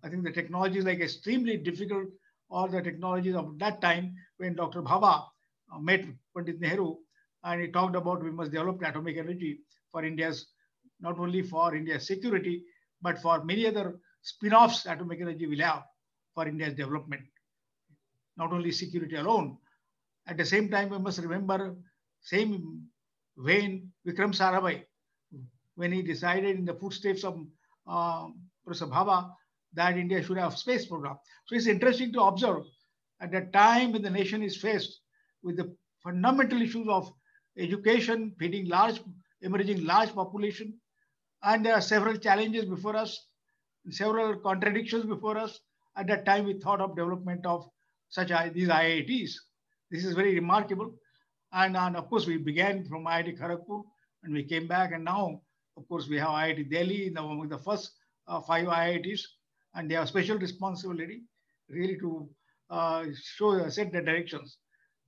I think the technology is like extremely difficult, or the technologies of that time when Dr. Bhabha met Pandit Nehru and he talked about we must develop atomic energy for India's, not only for India's security, but for many other spin-offs atomic energy will have for India's development. Not only security alone. At the same time, we must remember same vein Vikram Sarabhai, when he decided in the footsteps of Professor Bhabha that India should have a space program. So it's interesting to observe at the time when the nation is faced with the fundamental issues of education, feeding emerging large population, and there are several challenges before us, several contradictions before us. At that time, we thought of development of these IITs. This is very remarkable. And of course, we began from IIT Kharagpur and we came back. And now, of course, we have IIT Delhi, among the first 5 IITs. And they have special responsibility really to set the directions.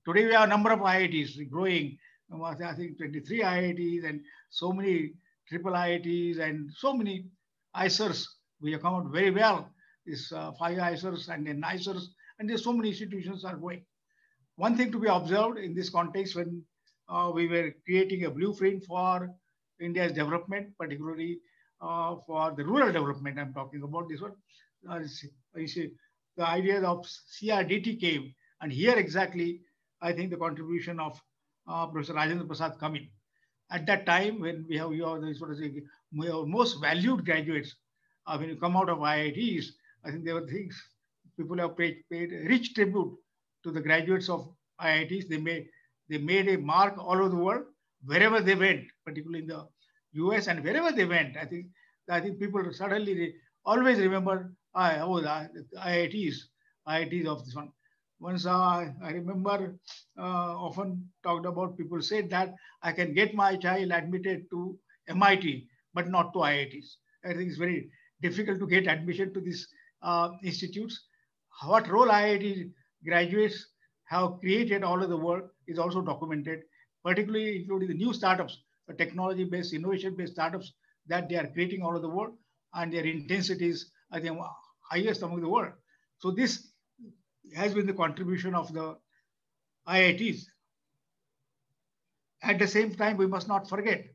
Today, we have a number of IITs growing. I think 23 IITs and so many triple IITs and so many ICERs. We have come out very well. These 5 ICERs and then ICERs, and there's so many institutions are going. One thing to be observed in this context when we were creating a blueprint for India's development, particularly for the rural development, I'm talking about this one. You see, the idea of CRDT came, and here exactly, I think the contribution of Professor Rajendra Prasad come in. At that time, when we have your most valued graduates, when you come out of IITs, I think there were things people have paid rich tribute to the graduates of IITs. They made a mark all over the world wherever they went, particularly in the US and wherever they went. I think people suddenly always remember the IITs of this one. Once I remember often talked about, people said that I can get my child admitted to MIT, but not to IITs. I think it's very difficult to get admission to these institutes. What role IIT graduates have created all over the world is also documented, particularly including the new startups, the technology-based, innovation-based startups that they are creating all over the world, and their intensities, I think, highest among the world. So this has been the contribution of the IITs. At the same time, we must not forget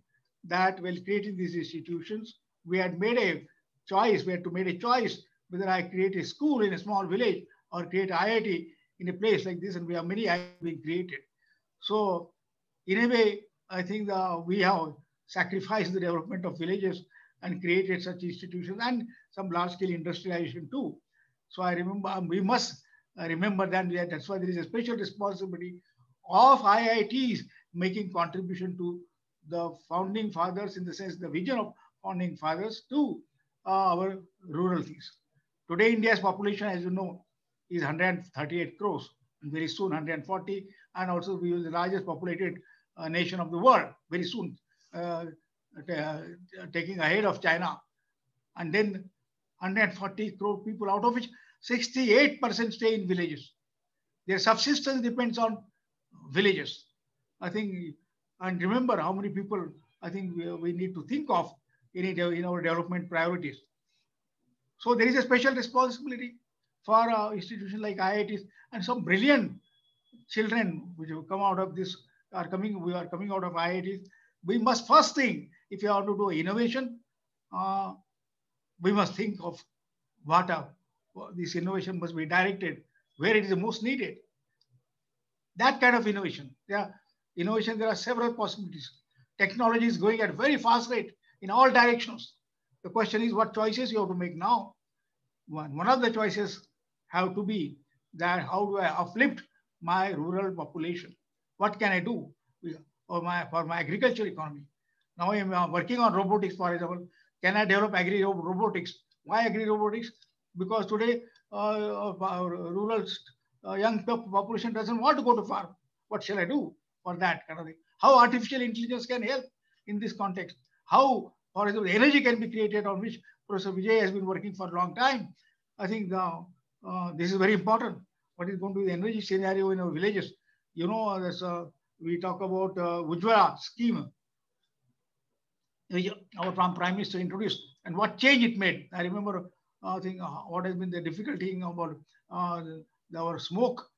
that while creating these institutions, we had made a choice. We had to make a choice whether I create a school in a small village or create IIT in a place like this, and we have many IITs being created. So, in a way, I think we have sacrificed the development of villages and created such institutions and some large-scale industrialization too. So I remember we must remember that that's why there is a special responsibility of IITs making contribution to the founding fathers, in the sense the vision of founding fathers to our rural things. Today, India's population, as you know, is 138 crores, and very soon 140, and also we are the largest populated nation of the world very soon, taking ahead of China. And then 140 crore people, out of which 68% stay in villages. Their subsistence depends on villages. I think, and remember how many people I think we need to think of in our development priorities. So there is a special responsibility for institutions like IITs, and some brilliant children which have come out of this we are coming out of IITs. We must first think, if you have to do innovation, we must think of what this innovation must be directed, where it is the most needed. That kind of innovation. There are several possibilities. Technology is going at very fast rate in all directions. The question is what choices you have to make now. One of the choices have to be that how do I uplift my rural population? What can I do for my agricultural economy? Now I am working on robotics, for example. Can I develop agri-robotics? Why agri-robotics? Because today rural young population doesn't want to go to farm. What shall I do for that kind of thing? How artificial intelligence can help in this context? How, for example, energy can be created, on which Professor Vijay has been working for a long time. I think this is very important. What is going to be the energy scenario in our villages? You know, we talk about Ujjwala scheme. Our Prime Minister introduced, and what change it made. I remember, I think what has been the difficulty about our smoke,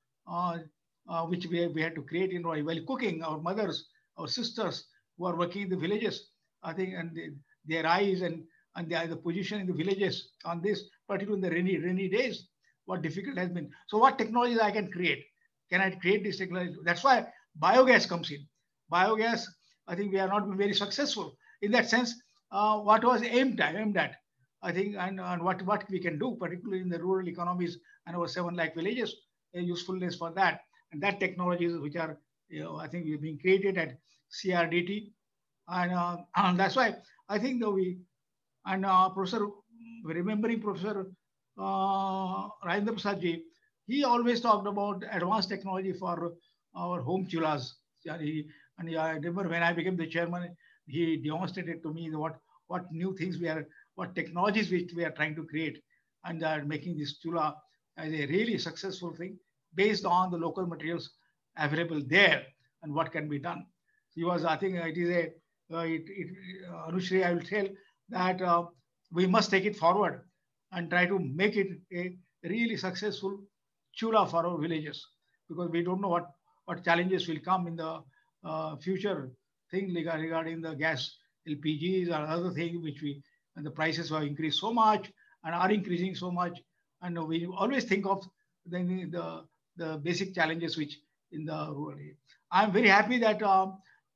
which we had to create while cooking. Our mothers, our sisters who are working in the villages, I think, and their eyes and the position in the villages on this, particularly in the rainy days, what difficult has been. So what technologies I can create? Can I create this technology? That's why biogas comes in. Biogas, I think we are not been very successful. In that sense, what was aimed at, I think, and what we can do, particularly in the rural economies and our 7 lakh villages, a usefulness for that. And that technologies which are, I think being created at CRDT. And that's why I think that remembering Professor Rajendra Prasad ji, he always talked about advanced technology for our home chullas. And I remember when I became the chairman, he demonstrated to me what new things what technologies which we are trying to create, and making this chula as a really successful thing based on the local materials available there and what can be done. He was, I think it is Anushri, I will tell that we must take it forward and try to make it a really successful chula for our villages, because we don't know what challenges will come in the future thing regarding the gas, LPGs or other things and the prices have increased so much and are increasing so much. And we always think of the basic challenges which in the rural area. I'm very happy that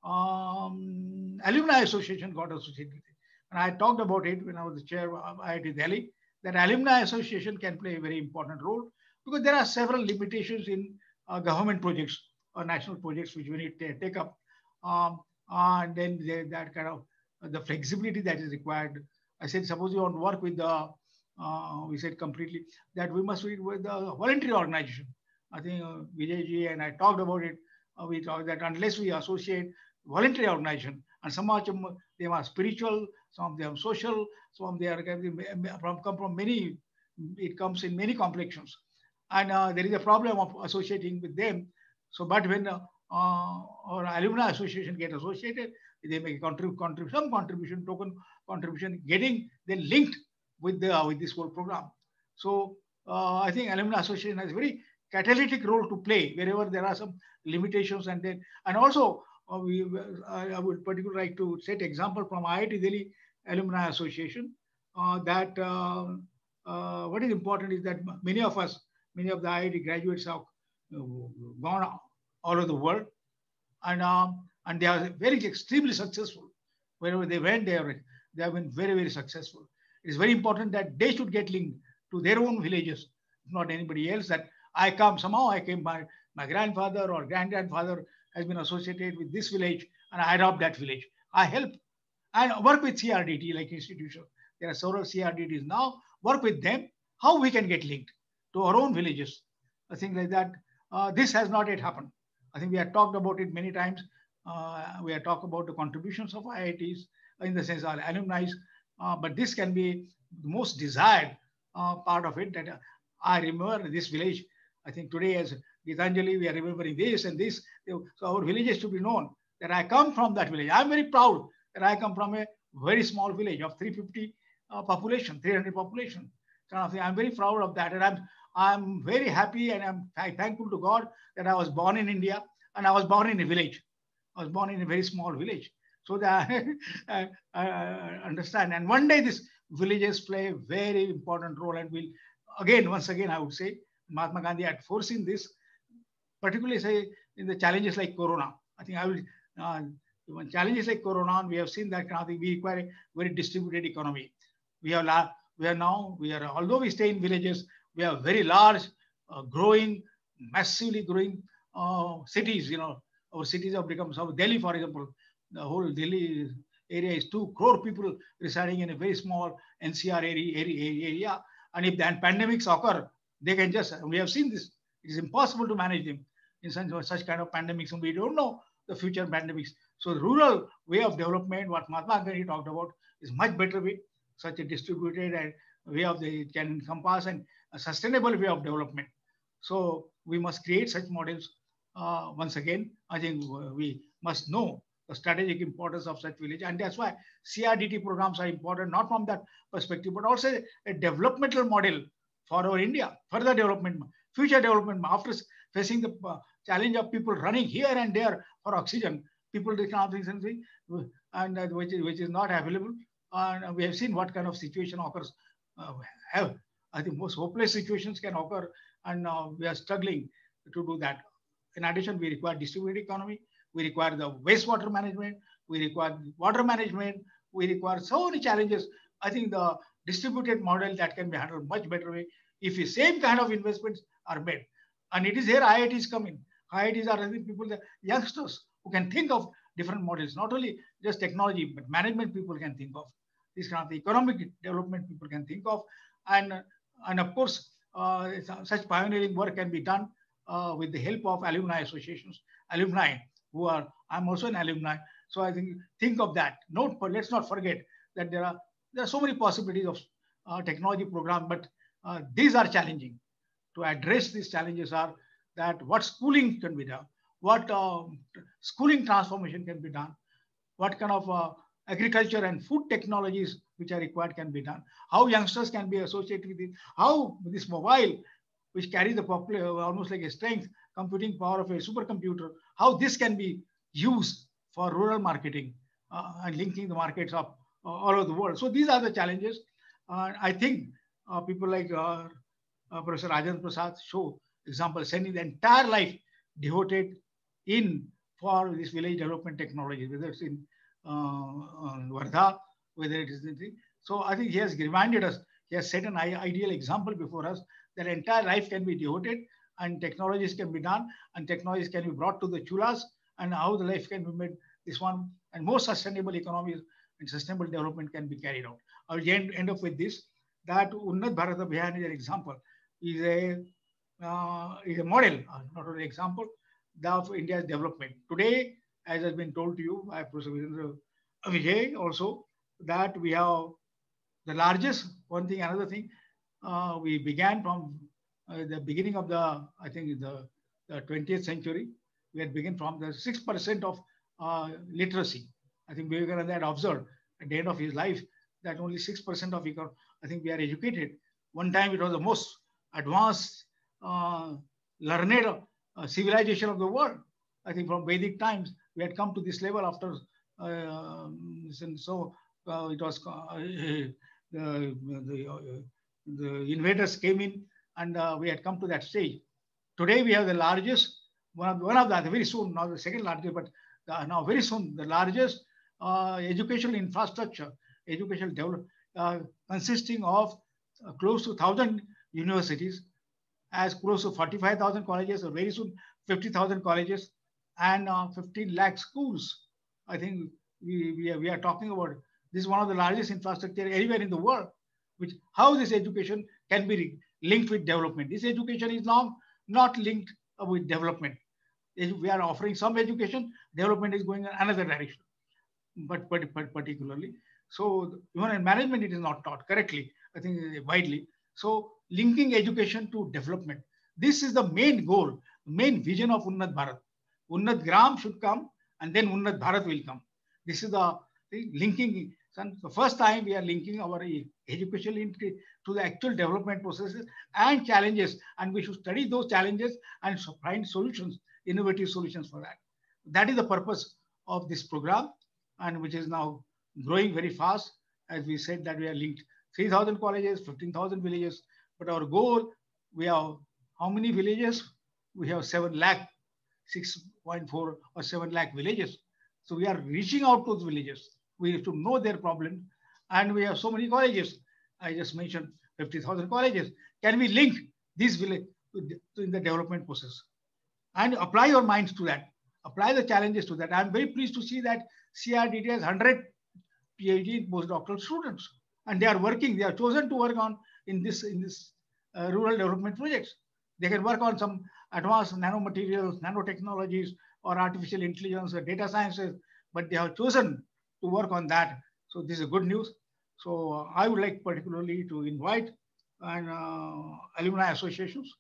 Alumni Association got associated with it. And I talked about it when I was the chair of IIT Delhi, that Alumni Association can play a very important role, because there are several limitations in government projects or national projects which we need to take up. And then that kind of the flexibility that is required. I said, suppose you want to work with we said completely that we must work with the voluntary organization. I think Vijay ji and I talked about it. We talked that unless we associate voluntary organization, and some of them they are spiritual, some of them social, some of them come from many, it comes in many complexions. And there is a problem of associating with them. So, but when our alumni association get associated, they make some contribution, token contribution, getting then linked with this whole program. So I think alumni association has a very catalytic role to play wherever there are some limitations, and also I would particularly like to set example from IIT Delhi Alumni Association that what is important is that many of the IIT graduates have gone all over the world, and they are very extremely successful. Wherever they went, they have been very, very successful. It is very important that they should get linked to their own villages, not anybody else. That somehow I came by my grandfather or grandfather has been associated with this village, and I adopt that village. I help and work with CRDT like institution. There are several CRDTs now. Work with them. How we can get linked to our own villages, things like that. This has not yet happened. I think we have talked about it many times. We have talked about the contributions of IITs in the sense of alumni, but this can be the most desired part of it. That I remember this village. I think today as Gitanjali, we are remembering this and this. So our villages should be known that I come from that village. I'm very proud that I come from a very small village of 350 population, 300 population. I'm very proud of that, and I'm very happy and I'm thankful to God that I was born in India and I was born in a village. I was born in a very small village, so that I understand. And one day these villages play a very important role, and once again, I would say Mahatma Gandhi had foreseen this, particularly say in the challenges like Corona. I think I will. When challenges like Corona, we have seen that we require a very distributed economy. Although we stay in villages, we have very large, massively growing cities. Our cities have become some. Delhi, for example, the whole Delhi area is 2 crore people residing in a very small NCR area. And if then pandemics occur, they can we have seen this. It is impossible to manage them in such kind of pandemics, and we don't know the future pandemics. So the rural way of development, what Mahatma Gandhi talked about, is much better way, such a distributed and way of it can encompass and a sustainable way of development. So we must create such models. Once again, I think we must know the strategic importance of such village, and that's why CRDT programs are important, not from that perspective, but also a developmental model for our India, further development, future development. After facing the challenge of people running here and there for oxygen, people do things and which is not available. And we have seen what kind of situation occurs. I think most hopeless situations can occur, and we are struggling to do that. In addition, we require distributed economy. We require the wastewater management. We require water management. We require so many challenges. I think the distributed model that can be handled much better way if the same kind of investments are made. And it is here IITs come in. IITs are the people, the youngsters who can think of different models, not only just technology, but management people can think of. This kind of the economic development people can think of. And of course, such pioneering work can be done with the help of alumni associations, alumni who are, I'm also an alumni. So I think of that. Let's not forget that there are so many possibilities of technology program, but these are challenging. To address these challenges are that what schooling can be done, what schooling transformation can be done, what kind of agriculture and food technologies which are required can be done, how youngsters can be associated with it, how this mobile, which carries the almost like a strength computing power of a supercomputer, how this can be used for rural marketing and linking the markets up all over the world. So these are the challenges. I think people like Professor Rajendra Prasad show example, spending the entire life devoted for this village development technology, whether it's in Wardha, whether it is in. So I think he has reminded us, he has set an ideal example before us that entire life can be devoted and technologies can be done and technologies can be brought to the chulas and how the life can be made this one and more sustainable economies and sustainable development can be carried out. I will end up with this, that Unnat Bharat Abhiyan is an example, is a model, not only example, of India's development. Today, as has been told to you by Professor Vijay also, that we have the largest, one thing, another thing, we began from the beginning of the 20th century. We had begun from the 6% of literacy. I think Vivekananda had observed at the end of his life that only 6% of I think we are educated. One time it was the most advanced, learned civilization of the world. I think from Vedic times, we had come to this level after, it was the invaders came in, and we had come to that stage. Today we have the largest, one of the very soon, not the second largest, but now very soon the largest educational infrastructure, educational development, consisting of close to 1,000 universities, as close to 45,000 colleges, or very soon 50,000 colleges, and 15 lakh schools. I think we are talking about this is one of the largest infrastructure anywhere in the world. Which how this education can be linked with development. This education is now not linked with development. We are offering some education, development is going in another direction, but particularly. So even in management, it is not taught correctly, I think widely. So linking education to development. This is the main goal, main vision of Unnat Bharat. Unnat Gram should come, and then Unnat Bharat will come. This is the linking. The first time we are linking our education to the actual development processes and challenges, and we should study those challenges and find solutions, innovative solutions for that. That is the purpose of this program, and which is now growing very fast. As we said that we are linked 3,000 colleges, 15,000 villages, but our goal, we have how many villages? We have 7 lakh, 6.4 or 7 lakh villages. So we are reaching out to those villages. We have to know their problem, and we have so many colleges. I just mentioned 50,000 colleges. Can we link this village in the development process and apply your minds to that? Apply the challenges to that. I'm very pleased to see that CRDT has 100 PhD postdoctoral students, and they are working. They are chosen to work on in this rural development projects. They can work on some advanced nanomaterials, nanotechnologies, or artificial intelligence or data sciences, but they have chosen to work on that. So this is good news. So I would like particularly to invite alumni associations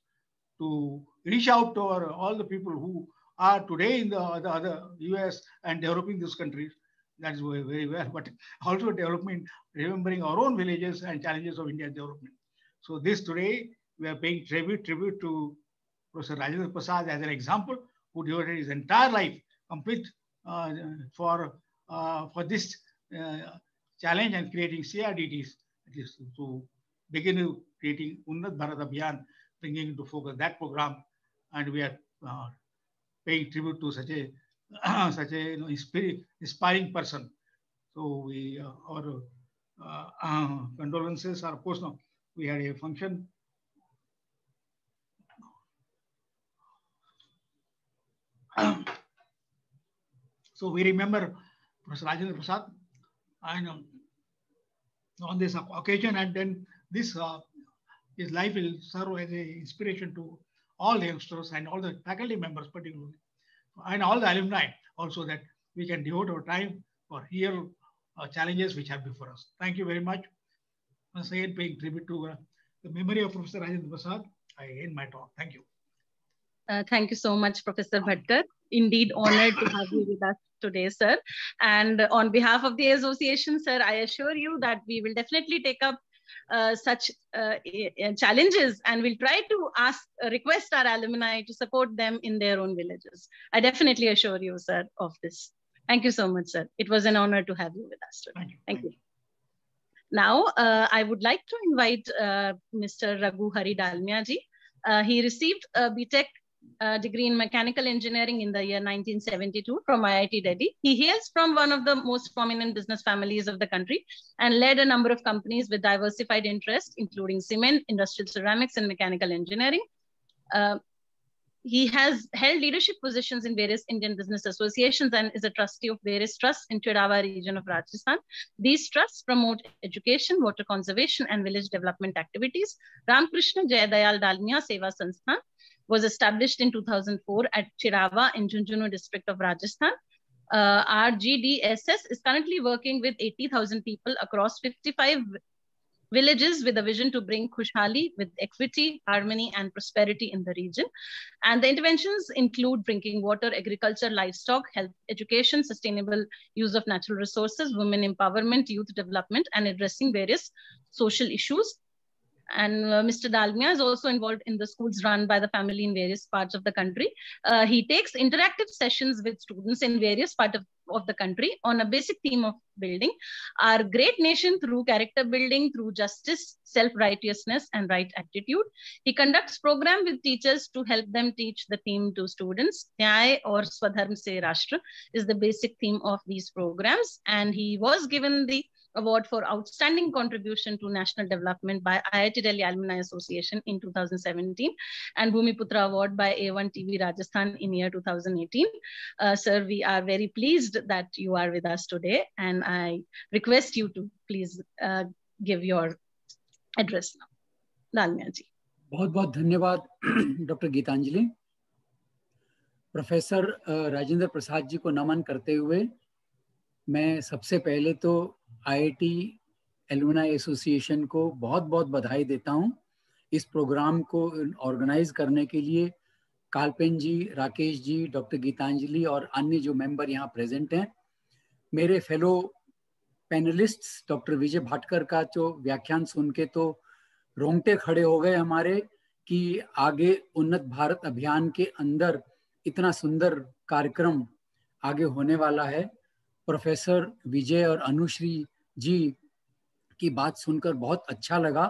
to reach out to all the people who are today in the other US and developing these countries. That is very well, but also development, remembering our own villages and challenges of India's development. So this today, we are paying tribute to Professor Rajendra Prasad as an example, who devoted his entire life complete for this challenge and creating CRDTs, at least to begin creating Unnat Bharat Abhiyan, bringing into focus that program, and we are paying tribute to such a inspiring person. So we our condolences are, of course, now we had a function. So we remember Professor Rajendra Prasad, and on this occasion, and then this his life will serve as an inspiration to all the youngsters and all the faculty members particularly, and all the alumni also, that we can devote our time for real challenges which are before us. Thank you very much. Once again, paying tribute to the memory of Professor Rajendra Prasad, I end my talk. Thank you. Thank you so much, Professor Bhatkar. Indeed honored to have you with us today, sir. And on behalf of the association, sir, I assure you that we will definitely take up such challenges, and we'll try to request our alumni to support them in their own villages. I definitely assure you, sir, of this. Thank you so much, sir. It was an honor to have you with us today. Thank you. Now, I would like to invite Mr. Raghu Hari Dalmia ji. He received a BTech degree in mechanical engineering in the year 1972 from IIT Delhi. He hails from one of the most prominent business families of the country and led a number of companies with diversified interests, including cement, industrial ceramics, and mechanical engineering. He has held leadership positions in various Indian business associations and is a trustee of various trusts in Chirawa region of Rajasthan. These trusts promote education, water conservation, and village development activities. Ramkrishna Jayadayal Dalmia Seva Sansthan was established in 2004 at Chirawa in Jhunjhunu district of Rajasthan. RGDSS is currently working with 80,000 people across 55 villages with a vision to bring Khushhali with equity, harmony, and prosperity in the region. And the interventions include drinking water, agriculture, livestock, health, education, sustainable use of natural resources, women empowerment, youth development, and addressing various social issues. And Mr. Dalmia is also involved in the schools run by the family in various parts of the country. He takes interactive sessions with students in various parts of the country on a basic theme of building our great nation through character building, through justice, self-righteousness, and right attitude. He conducts program with teachers to help them teach the theme to students. Nyay aur Swadharm se Rashtra is the basic theme of these programs. And he was given the award for outstanding contribution to national development by IIT Delhi Alumni Association in 2017 and Bhumiputra Award by A1 TV Rajasthan in year 2018. Sir, we are very pleased that you are with us today, and I request you to please give your address now. Dalmia ji. बहुत बहुत धन्यवाद doctor Geetanjali. Professor Rajendra Prasad ji को नमन करते हुए मैं सबसे पहले तो आईआईटी एलुमनाई एसोसिएशन को बहुत बहुत बधाई देता हूं। इस प्रोग्राम को ऑर्गेनाइज करने के लिए कालपेन जी, राकेश जी, डॉक्टर गीतांजलि और अन्य जो मेंबर यहाँ प्रेजेंट हैं, मेरे फेलो पैनलिस्ट्स डॉक्टर विजय भाटकर का जो व्याख्यान सुन के तो रोंगटे खड़े हो गए हमारे कि आगे उन्नत भारत अभियान के अंदर इतना सुंदर कार्यक्रम आगे होने वाला है। प्रोफेसर विजय और अनुश्री जी की बात सुनकर बहुत अच्छा लगा।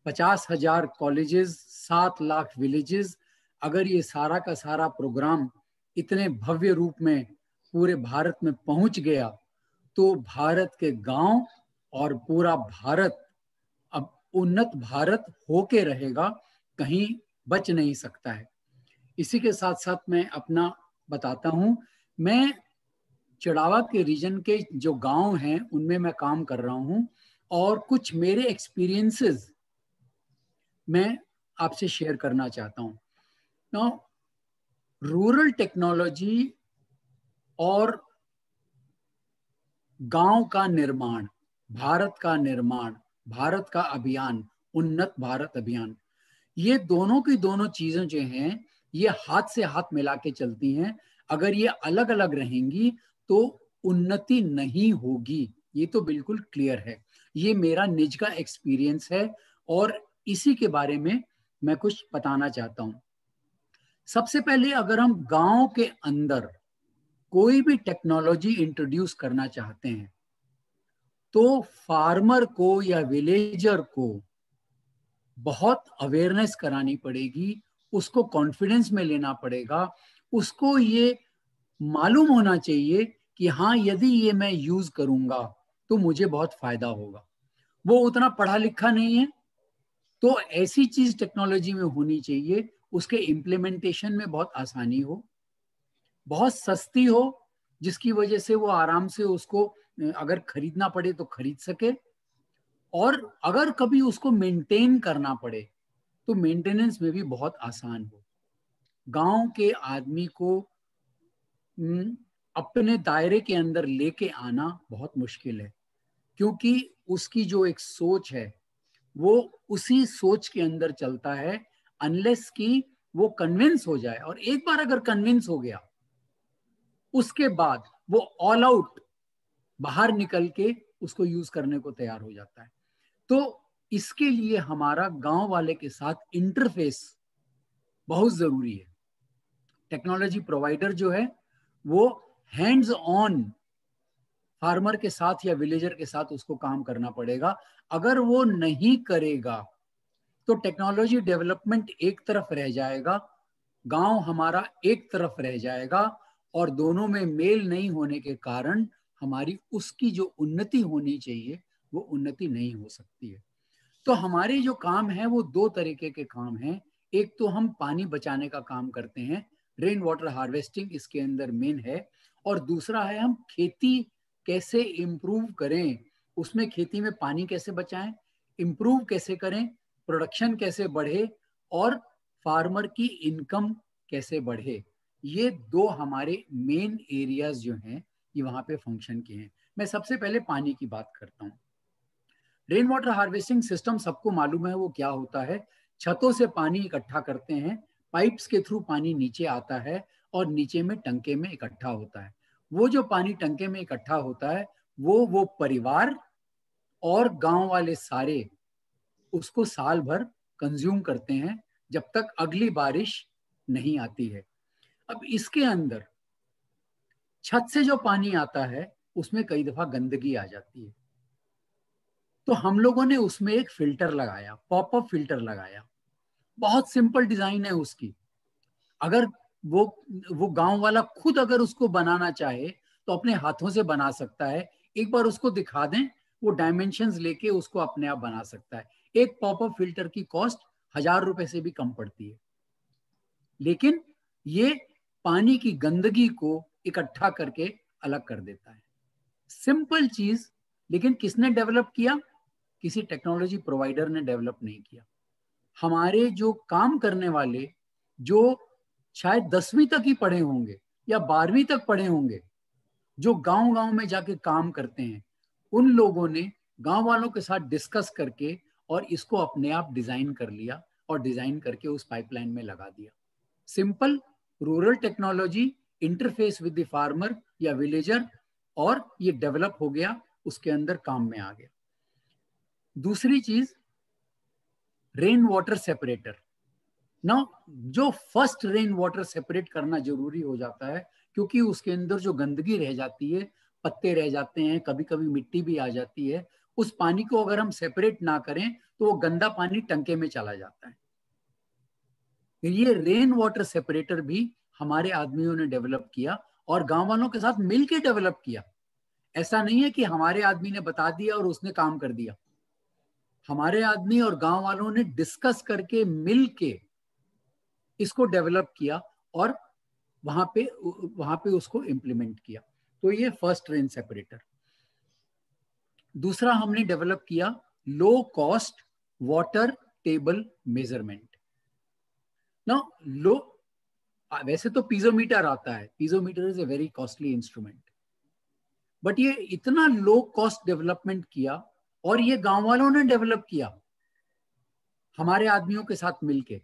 50,000 कॉलेजेस, 7 लाख विलेजेस, अगर ये सारा का सारा प्रोग्राम इतने भव्य रूप में पूरे भारत में पहुंच गया तो भारत के गांव और पूरा भारत अब उन्नत भारत होके रहेगा, कहीं बच नहीं सकता है। इसी के साथ साथ मैं अपना बताता हूं, मैं चड़ावा के रीजन के जो गांव हैं उनमें मैं काम कर रहा हूं और कुछ मेरे एक्सपीरियंसेस मैं आपसे शेयर करना चाहता हूं। नाउ रूरल टेक्नोलॉजी और गांव का निर्माण, भारत का निर्माण, भारत का अभियान, उन्नत भारत अभियान, ये दोनों की दोनों चीजें जो हैं ये हाथ से हाथ मिला के चलती हैं। अगर ये अलग अलग रहेंगी तो उन्नति नहीं होगी, ये तो बिल्कुल क्लियर है। ये मेरा निज का एक्सपीरियंस है और इसी के बारे में मैं कुछ बताना चाहता हूं। सबसे पहले अगर हम गांव के अंदर कोई भी टेक्नोलॉजी इंट्रोड्यूस करना चाहते हैं तो फार्मर को या विलेजर को बहुत अवेयरनेस करानी पड़ेगी, उसको कॉन्फिडेंस में लेना पड़ेगा, उसको ये मालूम होना चाहिए कि हाँ यदि ये मैं यूज करूंगा तो मुझे बहुत फायदा होगा। वो उतना पढ़ा लिखा नहीं है तो ऐसी चीज टेक्नोलॉजी में होनी चाहिए, उसके इम्प्लीमेंटेशन में बहुत आसानी हो, बहुत सस्ती हो, जिसकी वजह से वो आराम से उसको अगर खरीदना पड़े तो खरीद सके, और अगर कभी उसको मेंटेन करना पड़े तो मेंटेनेंस में भी बहुत आसान हो। गांव के आदमी को अपने दायरे के अंदर लेके आना बहुत मुश्किल है, क्योंकि उसकी जो एक सोच है वो उसी सोच के अंदर चलता है अनलेस कि वो कन्विंस हो जाए, और एक बार अगर कन्विंस हो गया उसके बाद वो ऑल आउट बाहर निकल के उसको यूज करने को तैयार हो जाता है। तो इसके लिए हमारा गांव वाले के साथ इंटरफेस बहुत जरूरी है। टेक्नोलॉजी प्रोवाइडर जो है वो हैंड्स ऑन फार्मर के साथ या विलेजर के साथ उसको काम करना पड़ेगा। अगर वो नहीं करेगा तो टेक्नोलॉजी डेवलपमेंट एक तरफ रह जाएगा, गांव हमारा एक तरफ रह जाएगा, और दोनों में मेल नहीं होने के कारण हमारी उसकी जो उन्नति होनी चाहिए वो उन्नति नहीं हो सकती है। तो हमारे जो काम है वो दो तरीके के काम हैं। एक तो हम पानी बचाने का काम करते हैं, रेन वाटर हार्वेस्टिंग इसके अंदर मेन है, और दूसरा है हम खेती कैसे इम्प्रूव करें, उसमें खेती में पानी कैसे बचाएं, इम्प्रूव कैसे करें, प्रोडक्शन कैसे बढ़े और फार्मर की इनकम कैसे बढ़े। ये दो हमारे मेन एरियाज जो हैं ये वहां पे फंक्शन के हैं। मैं सबसे पहले पानी की बात करता हूँ। रेन वाटर हार्वेस्टिंग सिस्टम सबको मालूम है वो क्या होता है। छतों से पानी इकट्ठा करते हैं, पाइप्स के थ्रू पानी नीचे आता है और नीचे में टंके में इकट्ठा होता है। वो जो पानी टंके में इकट्ठा होता है वो परिवार और गांव वाले सारे उसको साल भर कंज्यूम करते हैं जब तक अगली बारिश नहीं आती है। अब इसके अंदर छत से जो पानी आता है उसमें कई दफा गंदगी आ जाती है, तो हम लोगों ने उसमें एक फिल्टर लगाया, पॉपअप फिल्टर लगाया। बहुत सिंपल डिजाइन है उसकी। अगर वो गांव वाला खुद अगर उसको बनाना चाहे तो अपने हाथों से बना सकता है। एक बार उसको दिखा दें, वो डायमेंशंस लेके उसको अपने आप बना सकता है। एक पॉपअप फिल्टर की कॉस्ट 1000 रुपए से भी कम पड़ती है, लेकिन ये पानी की गंदगी को इकट्ठा करके अलग कर देता है। सिंपल चीज, लेकिन किसने डेवलप किया? किसी टेक्नोलॉजी प्रोवाइडर ने डेवलप नहीं किया। हमारे जो काम करने वाले, जो शायद 10वीं तक ही पढ़े होंगे या 12वीं तक पढ़े होंगे, जो गांव गांव में जाके काम करते हैं, उन लोगों ने गांव वालों के साथ डिस्कस करके और इसको अपने आप डिजाइन कर लिया और डिजाइन करके उस पाइपलाइन में लगा दिया। Simple rural technology, interface with the farmer या विलेजर, और ये डेवलप हो गया, उसके अंदर काम में आ गया। दूसरी चीज, रेन वाटर सेपरेटर। ना जो फर्स्ट रेन वाटर सेपरेट करना जरूरी हो जाता है, क्योंकि उसके अंदर जो गंदगी रह जाती है, पत्ते रह जाते हैं, कभी कभी मिट्टी भी आ जाती है, उस पानी को अगर हम सेपरेट ना करें तो वो गंदा पानी टंके में चला जाता है। ये रेन वाटर सेपरेटर भी हमारे आदमियों ने डेवलप किया और गांव वालों के साथ मिलकर डेवलप किया। ऐसा नहीं है कि हमारे आदमी ने बता दिया और उसने काम कर दिया। हमारे आदमी और गांव वालों ने डिस्कस करके मिलके इसको डेवलप किया और वहां पे उसको इंप्लीमेंट किया। तो ये फर्स्ट रेन सेपरेटर। दूसरा हमने डेवलप किया low cost water table measurement. ना लो, वैसे तो पीजोमीटर आता है, piezometer is a very costly instrument, but ये इतना लो कॉस्ट डेवलपमेंट किया और ये गांव वालों ने डेवलप किया हमारे आदमियों के साथ मिलके।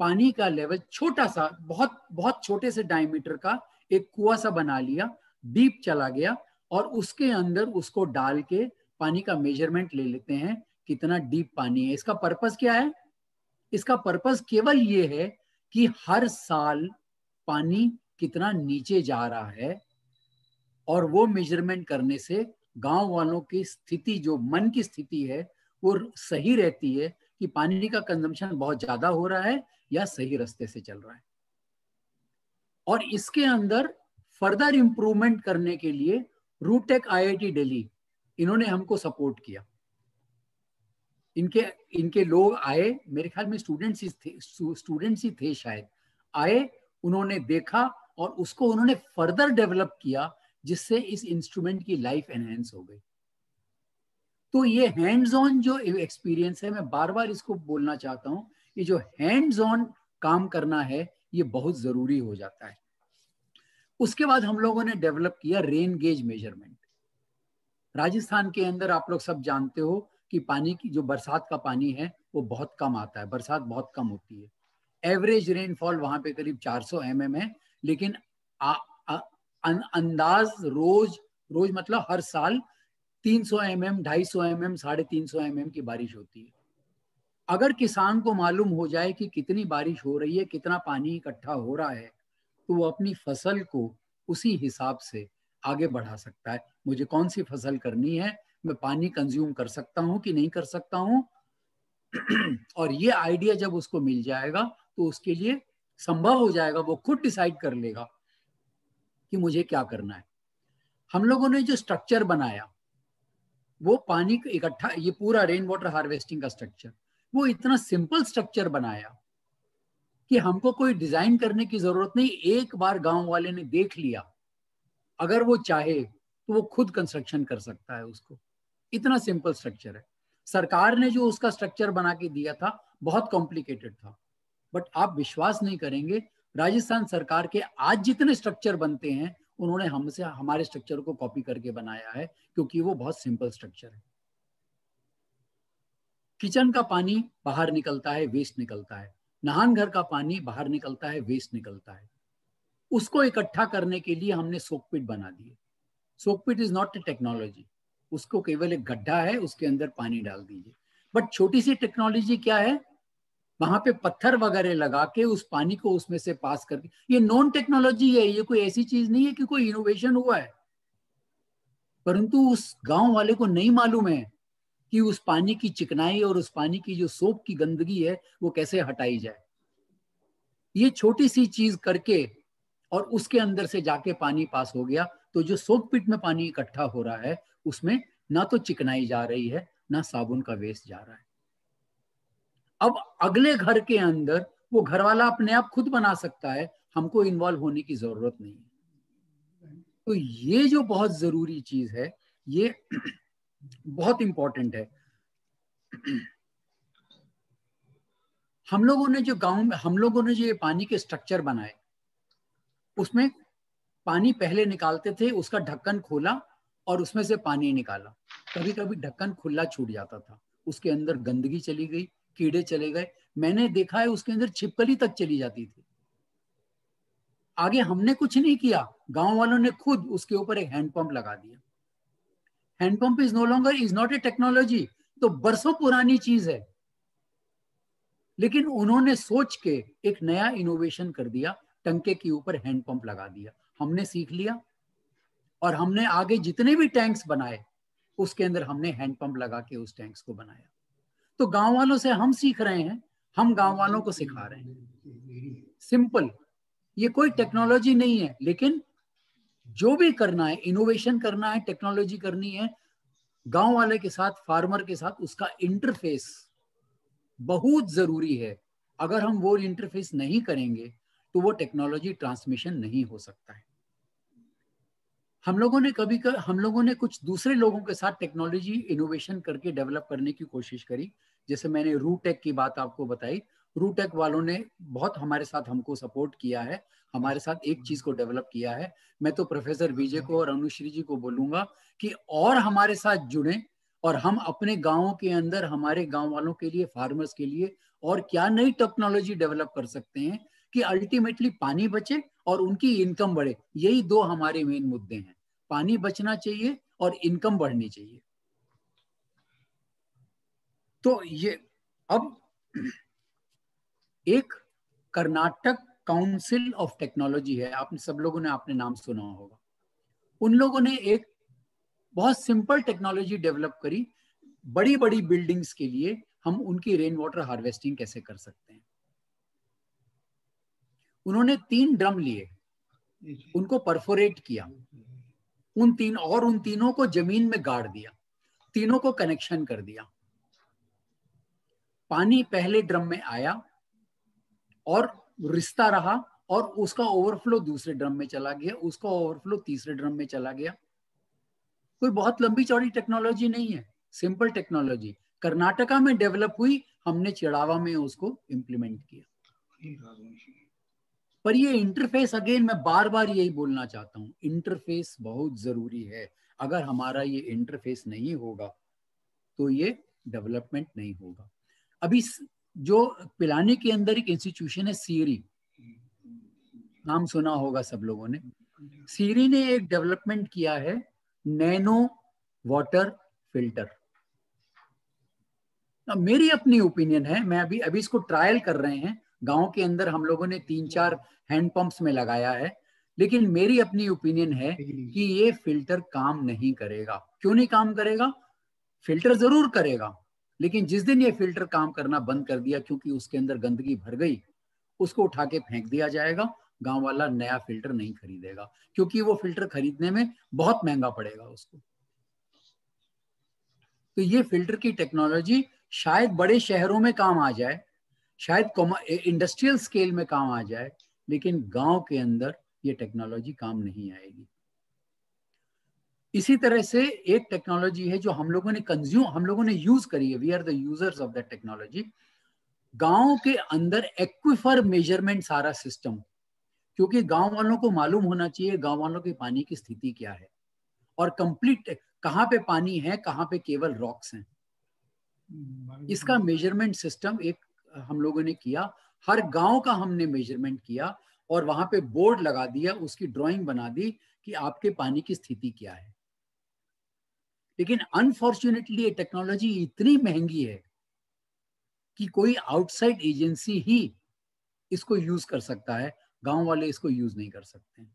पानी का लेवल छोटा सा, बहुत बहुत छोटे से डायमीटर का एक कुआं सा बना लिया, डीप चला गया और उसके अंदर उसको डाल के पानी का मेजरमेंट ले लेते हैं कितना डीप पानी है। इसका पर्पस क्या है? इसका पर्पस केवल ये है कि हर साल पानी कितना नीचे जा रहा है, और वो मेजरमेंट करने से गांव वालों की स्थिति, जो मन की स्थिति है, वो सही रहती है कि पानी का कंजम्पशन बहुत ज्यादा हो रहा है या सही रास्ते से चल रहा है। और इसके अंदर फर्दर इंप्रूवमेंट करने के लिए रूटेक IIT दिल्ली, इन्होंने हमको सपोर्ट किया। इनके लोग आए, मेरे ख्याल में स्टूडेंट्स ही थे शायद, आए, उन्होंने देखा और उसको उन्होंने फर्दर डेवलप किया, जिससे इस इंस्ट्रूमेंट की लाइफ एनहेंस हो गई। तो ये हैंड्स ऑन जो एक्सपीरियंस है, मैं बार बार इसको बोलना चाहता हूं, ये जो हैंड्स ऑन काम करना है ये बहुत जरूरी हो जाता है। उसके बाद हम लोगों ने डेवलप किया रेन गेज मेजरमेंट। राजस्थान के अंदर आप लोग सब जानते हो कि पानी की जो बरसात का पानी है वो बहुत कम आता है, बरसात बहुत कम होती है। एवरेज रेनफॉल वहां पे करीब 400 mm है, लेकिन अंदाज रोज मतलब हर साल 300 mm, 250 mm, 350 mm की बारिश होती है। अगर किसान को मालूम हो जाए कि कितनी बारिश हो रही है, कितना पानी इकट्ठा हो रहा है, तो वो अपनी फसल को उसी हिसाब से आगे बढ़ा सकता है। मुझे कौन सी फसल करनी है, मैं पानी कंज्यूम कर सकता हूँ कि नहीं कर सकता हूँ, और ये आइडिया जब उसको मिल जाएगा तो उसके लिए संभव हो जाएगा, वो खुद डिसाइड कर लेगा कि मुझे क्या करना है। हम लोगों ने जो स्ट्रक्चर बनाया, वो पानी का इकट्ठा, ये पूरा रेन वाटर हार्वेस्टिंग का स्ट्रक्चर, वो इतना सिंपल स्ट्रक्चर बनाया कि हमको कोई डिजाइन करने की जरूरत नहीं। एक बार गांव वाले ने देख लिया, अगर वो चाहे तो वो खुद कंस्ट्रक्शन कर सकता है उसको। इतना सिंपल स्ट्रक्चर है। सरकार ने जो उसका स्ट्रक्चर बना के दिया था बहुत कॉम्प्लिकेटेड था, बट आप विश्वास नहीं करेंगे, राजस्थान सरकार के आज जितने स्ट्रक्चर बनते हैं उन्होंने हमसे हमारे स्ट्रक्चर को कॉपी करके बनाया है, क्योंकि वो बहुत सिंपल स्ट्रक्चर है। किचन का पानी बाहर निकलता है, वेस्ट निकलता है। नहान घर का पानी बाहर निकलता है, वेस्ट निकलता है। उसको इकट्ठा करने के लिए हमने सोकपिट बना दिए। Soak pit is not a technology, उसको केवल एक गड्ढा है, उसके अंदर पानी डाल दीजिए। बट छोटी सी टेक्नोलॉजी क्या है, वहां पे पत्थर वगैरह लगा के उस पानी को उसमें से पास करके, ये नॉन टेक्नोलॉजी है, ये कोई ऐसी चीज नहीं है कि कोई इनोवेशन हुआ है। परंतु उस गांव वाले को नहीं मालूम है कि उस पानी की चिकनाई और उस पानी की जो सोप की गंदगी है वो कैसे हटाई जाए। ये छोटी सी चीज करके और उसके अंदर से जाके पानी पास हो गया, तो जो सोप पिट में पानी इकट्ठा हो रहा है उसमें ना तो चिकनाई जा रही है, ना साबुन का वेस्ट जा रहा है। अब अगले घर के अंदर वो घर वाला अपने आप खुद बना सकता है, हमको इन्वॉल्व होने की जरूरत नहीं है। तो ये जो बहुत जरूरी चीज है, ये बहुत इंपॉर्टेंट है। हम लोगों ने जो गांव में हम लोगों ने जो ये पानी के स्ट्रक्चर बनाए, उसमें पानी पहले निकालते थे, उसका ढक्कन खोला और उसमें से पानी निकाला। कभी कभी ढक्कन खुला छूट जाता था, उसके अंदर गंदगी चली गई, कीड़े चले गए, मैंने देखा है उसके अंदर छिपकली तक चली जाती थी। आगे हमने कुछ नहीं किया, गांव वालों ने खुद उसके ऊपर एक हैंडपंप लगा दिया। Handpump is no longer is not a technology, तो बरसों पुरानी चीज है, लेकिन उन्होंने सोच के एक नया इनोवेशन कर दिया, टंके के ऊपर हैंडपंप लगा दिया। हमने सीख लिया और हमने आगे जितने भी टैंक्स बनाए उसके अंदर हमने हैंडपंप लगा के उस टैंक्स को बनाया। तो गांव वालों से हम सीख रहे हैं, हम गांव वालों को सिखा रहे हैं। सिंपल, ये कोई टेक्नोलॉजी नहीं है, लेकिन जो भी करना है, इनोवेशन करना है, टेक्नोलॉजी करनी है, गांव वाले के साथ, फार्मर के साथ उसका इंटरफेस बहुत जरूरी है। अगर हम वो इंटरफेस नहीं करेंगे तो वो टेक्नोलॉजी ट्रांसमिशन नहीं हो सकता है। हम लोगों ने कुछ दूसरे लोगों के साथ टेक्नोलॉजी इनोवेशन करके डेवलप करने की कोशिश करी। जैसे मैंने रूटेक की बात आपको बताई, रूटेक वालों ने बहुत हमारे साथ हमको सपोर्ट किया है, हमारे साथ एक चीज को डेवलप किया है। मैं तो प्रोफेसर विजय को और अनुश्री जी को बोलूंगा कि और हमारे साथ जुड़े और हम अपने गाँव के अंदर हमारे गाँव वालों के लिए, फार्मर्स के लिए और क्या नई टेक्नोलॉजी डेवलप कर सकते हैं कि अल्टीमेटली पानी बचे और उनकी इनकम बढ़े। यही दो हमारे मेन मुद्दे हैं, पानी बचना चाहिए और इनकम बढ़नी चाहिए। तो ये अब एक कर्नाटक काउंसिल ऑफ टेक्नोलॉजी है, आप सब लोगों ने आपने नाम सुना होगा। उन लोगों ने एक बहुत सिंपल टेक्नोलॉजी डेवलप करी, बड़ी बड़ी बिल्डिंग्स के लिए हम उनकी रेन वाटर हार्वेस्टिंग कैसे कर सकते हैं। उन्होंने 3 ड्रम लिए, उनको परफोरेट किया, उन तीनों को जमीन में गाड़ दिया, तीनों को कनेक्शन कर दिया। पानी पहले ड्रम में आया और रिसता रहा और उसका ओवरफ्लो दूसरे ड्रम में चला गया, उसका ओवरफ्लो तीसरे ड्रम में चला गया। कोई बहुत लंबी चौड़ी टेक्नोलॉजी नहीं है, सिंपल टेक्नोलॉजी कर्नाटका में डेवलप हुई, हमने चिड़ावा में उसको इम्प्लीमेंट किया। पर ये इंटरफेस, अगेन मैं बार बार यही बोलना चाहता हूँ, इंटरफेस बहुत जरूरी है। अगर हमारा ये इंटरफेस नहीं होगा तो ये डेवलपमेंट नहीं होगा। अभी जो पिलानी के अंदर एक इंस्टीट्यूशन है सीरी, नाम सुना होगा सब लोगों ने। सीरी ने एक डेवलपमेंट किया है नैनो वाटर फिल्टर। मेरी अपनी ओपिनियन है, मैं अभी इसको ट्रायल कर रहे हैं गांव के अंदर, हम लोगों ने 3-4 हैंडपंप्स में लगाया है, लेकिन मेरी अपनी ओपिनियन है कि ये फिल्टर काम नहीं करेगा। क्यों नहीं काम करेगा? फिल्टर जरूर करेगा, लेकिन जिस दिन ये फिल्टर काम करना बंद कर दिया क्योंकि उसके अंदर गंदगी भर गई, उसको उठा के फेंक दिया जाएगा। गांव वाला नया फिल्टर नहीं खरीदेगा क्योंकि वो फिल्टर खरीदने में बहुत महंगा पड़ेगा उसको। तो ये फिल्टर की टेक्नोलॉजी शायद बड़े शहरों में काम आ जाए, शायद इंडस्ट्रियल स्केल में काम आ जाए, लेकिन गांव के अंदर ये टेक्नोलॉजी काम नहीं आएगी। इसी तरह से एक टेक्नोलॉजी है जो हम लोगों ने यूज करी है, we are the users of that technology. गांव के अंदर एक्विफर मेजरमेंट सारा सिस्टम, क्योंकि गांव वालों को मालूम होना चाहिए गांव वालों की पानी की स्थिति क्या है और कंप्लीट कहाँ पे पानी है, कहाँ पे केवल रॉक्स हैं। इसका मेजरमेंट सिस्टम एक हम लोगों ने किया, हर गांव का हमने मेजरमेंट किया और वहां पे बोर्ड लगा दिया, उसकी ड्राइंग बना दी कि आपके पानी की स्थिति क्या है। लेकिन अनफॉर्चुनेटली ये टेक्नोलॉजी इतनी महंगी है कि कोई आउटसाइड एजेंसी ही इसको यूज कर सकता है, गांव वाले इसको यूज नहीं कर सकते।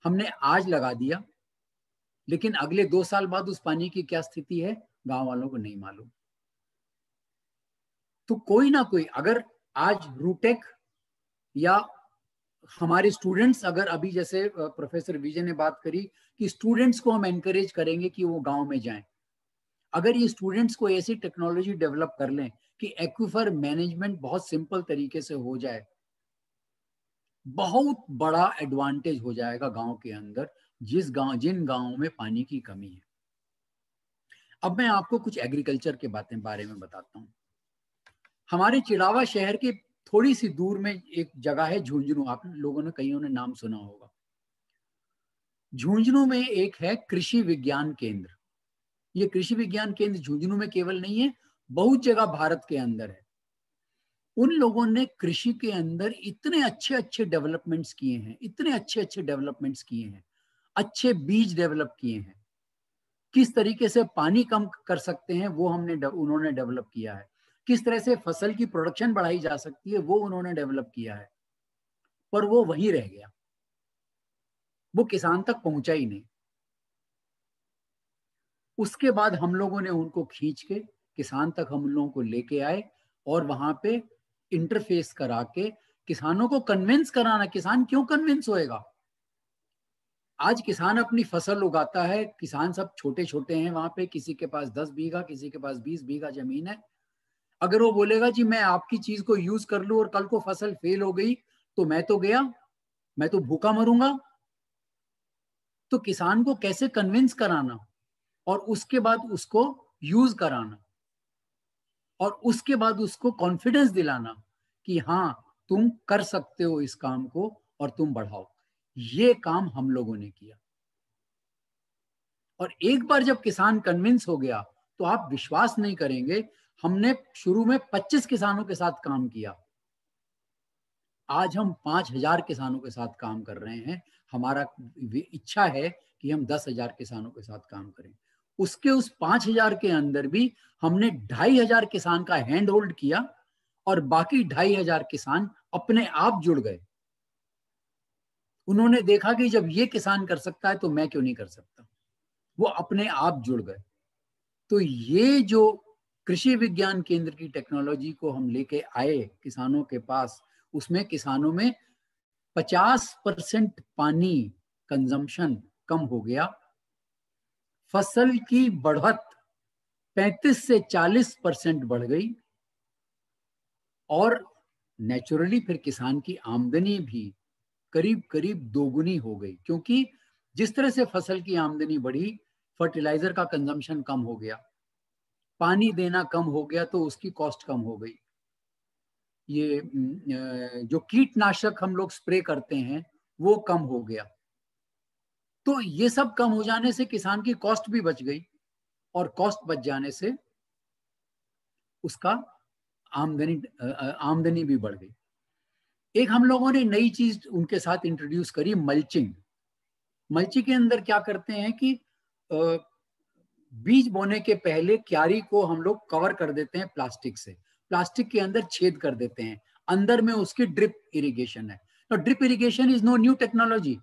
हमने आज लगा दिया, लेकिन अगले 2 साल बाद उस पानी की क्या स्थिति है गांव वालों को नहीं मालूम। तो कोई ना कोई, अगर आज रूटेक या हमारे स्टूडेंट्स, अगर अभी जैसे प्रोफेसर विजय ने बात करी कि स्टूडेंट्स को हम एनकरेज करेंगे कि वो गांव में जाएं, अगर ये स्टूडेंट्स को ऐसी टेक्नोलॉजी डेवलप कर लें कि एक्विफर मैनेजमेंट बहुत सिंपल तरीके से हो जाए, बहुत बड़ा एडवांटेज हो जाएगा गांव के अंदर, जिन गांवों में पानी की कमी है। अब मैं आपको कुछ एग्रीकल्चर के बारे में बताता हूं। हमारे चिड़ावा शहर के थोड़ी सी दूर में एक जगह है झुंझुनू, आप लोगों ने, कईयों ने नाम सुना होगा। झुंझुनू में एक है कृषि विज्ञान केंद्र। ये कृषि विज्ञान केंद्र झुंझुनू में केवल नहीं है, बहुत जगह भारत के अंदर है। उन लोगों ने कृषि के अंदर इतने अच्छे अच्छे डेवलपमेंट्स किए हैं, इतने अच्छे अच्छे डेवलपमेंट्स किए हैं, अच्छे बीज डेवलप किए हैं, किस तरीके से पानी कम कर सकते हैं वो उन्होंने डेवलप किया है, किस तरह से फसल की प्रोडक्शन बढ़ाई जा सकती है वो उन्होंने डेवलप किया है। पर वो वहीं रह गया, वो किसान तक पहुंचा ही नहीं। उसके बाद हम लोगों ने उनको खींच के किसान तक हम लोगों को लेके आए और वहां पे इंटरफेस करा के किसानों को कन्विंस कराना। किसान क्यों कन्विंस होएगा? आज किसान अपनी फसल उगाता है, किसान सब छोटे छोटे हैं वहां पे, किसी के पास 10 बीघा, किसी के पास 20 बीघा जमीन है। अगर वो बोलेगा जी मैं आपकी चीज को यूज कर लूं और कल को फसल फेल हो गई तो मैं तो गया, मैं तो भूखा मरूंगा। तो किसान को कैसे कन्विंस कराना और उसके बाद उसको यूज कराना और उसके बाद उसको कॉन्फिडेंस दिलाना कि हाँ तुम कर सकते हो इस काम को और तुम बढ़ाओ, ये काम हम लोगों ने किया। और एक बार जब किसान कन्विंस हो गया तो आप विश्वास नहीं करेंगे, हमने शुरू में 25 किसानों के साथ काम किया, आज हम 5000 किसानों के साथ काम कर रहे हैं। हमारा इच्छा है कि हम 10,000 किसानों के साथ काम करें। उसके उस 5000 के अंदर भी हमने 2500 किसान का हैंड होल्ड किया और बाकी 2500 किसान अपने आप जुड़ गए। उन्होंने देखा कि जब ये किसान कर सकता है तो मैं क्यों नहीं कर सकता, वो अपने आप जुड़ गए। तो ये जो कृषि विज्ञान केंद्र की टेक्नोलॉजी को हम लेके आए किसानों के पास, उसमें किसानों में 50% पानी कंजम्पशन कम हो गया, फसल की बढ़त 35 से 40% बढ़ गई और नेचुरली फिर किसान की आमदनी भी करीब करीब दोगुनी हो गई, क्योंकि जिस तरह से फसल की आमदनी बढ़ी, फर्टिलाइजर का कंजम्पशन कम हो गया, पानी देना कम हो गया तो उसकी कॉस्ट कम हो गई, ये जो कीटनाशक हम लोग स्प्रे करते हैं वो कम हो गया। तो ये सब कम हो जाने से किसान की कॉस्ट भी बच गई और कॉस्ट बच जाने से उसका आमदनी भी बढ़ गई। एक हम लोगों ने नई चीज उनके साथ इंट्रोड्यूस करी, मल्चिंग। मल्चिंग के अंदर क्या करते हैं कि बीज बोने के पहले क्यारी को हम लोग कवर कर देते हैं प्लास्टिक से, प्लास्टिक के अंदर छेद कर देते हैं, अंदर में उसकी ड्रिप इरिगेशन है। तो drip irrigation is no new technology,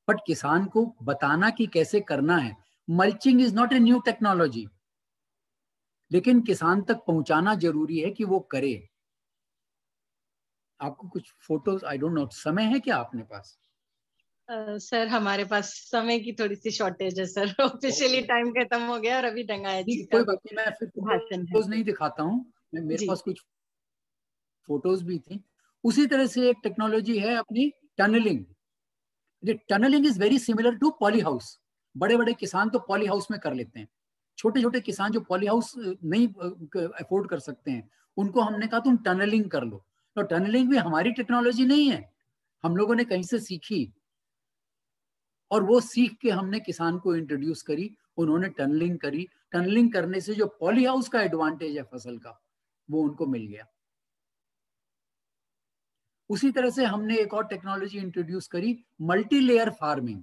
but किसान को बताना कि कैसे करना है। Mulching is not a new technology, लेकिन किसान तक पहुंचाना जरूरी है कि वो करे। आपको कुछ फोटोज, आई डोंट नो, समय है क्या आपने पास? सर हमारे पास समय की थोड़ी सी शॉर्टेज है सर, ऑफिशियली टाइम खत्म हो गया और अभी डंगायत जी का कोई बात नहीं, मैं फिर फोटोज नहीं दिखाता हूँ, मेरे पास कुछ फोटोज भी थी। उसी तरह से एक टेक्नोलॉजी है अपनी tunnelling. Tunnelling is very similar to poly house. बड़े बड़े किसान तो पॉली हाउस में कर लेते हैं, छोटे छोटे किसान जो पॉली हाउस नहीं अफोर्ड कर सकते हैं उनको हमने कहा तुम टनलिंग कर लो। तो टनलिंग भी हमारी टेक्नोलॉजी नहीं है, हम लोगों ने कहीं से सीखी और वो सीख के हमने किसान को इंट्रोड्यूस करी, उन्होंने टनलिंग करी। टनलिंग करने से जो पॉली हाउस का एडवांटेज है फसल का वो उनको मिल गया। उसी तरह से हमने एक और टेक्नोलॉजी इंट्रोड्यूस करी, multi layer farming.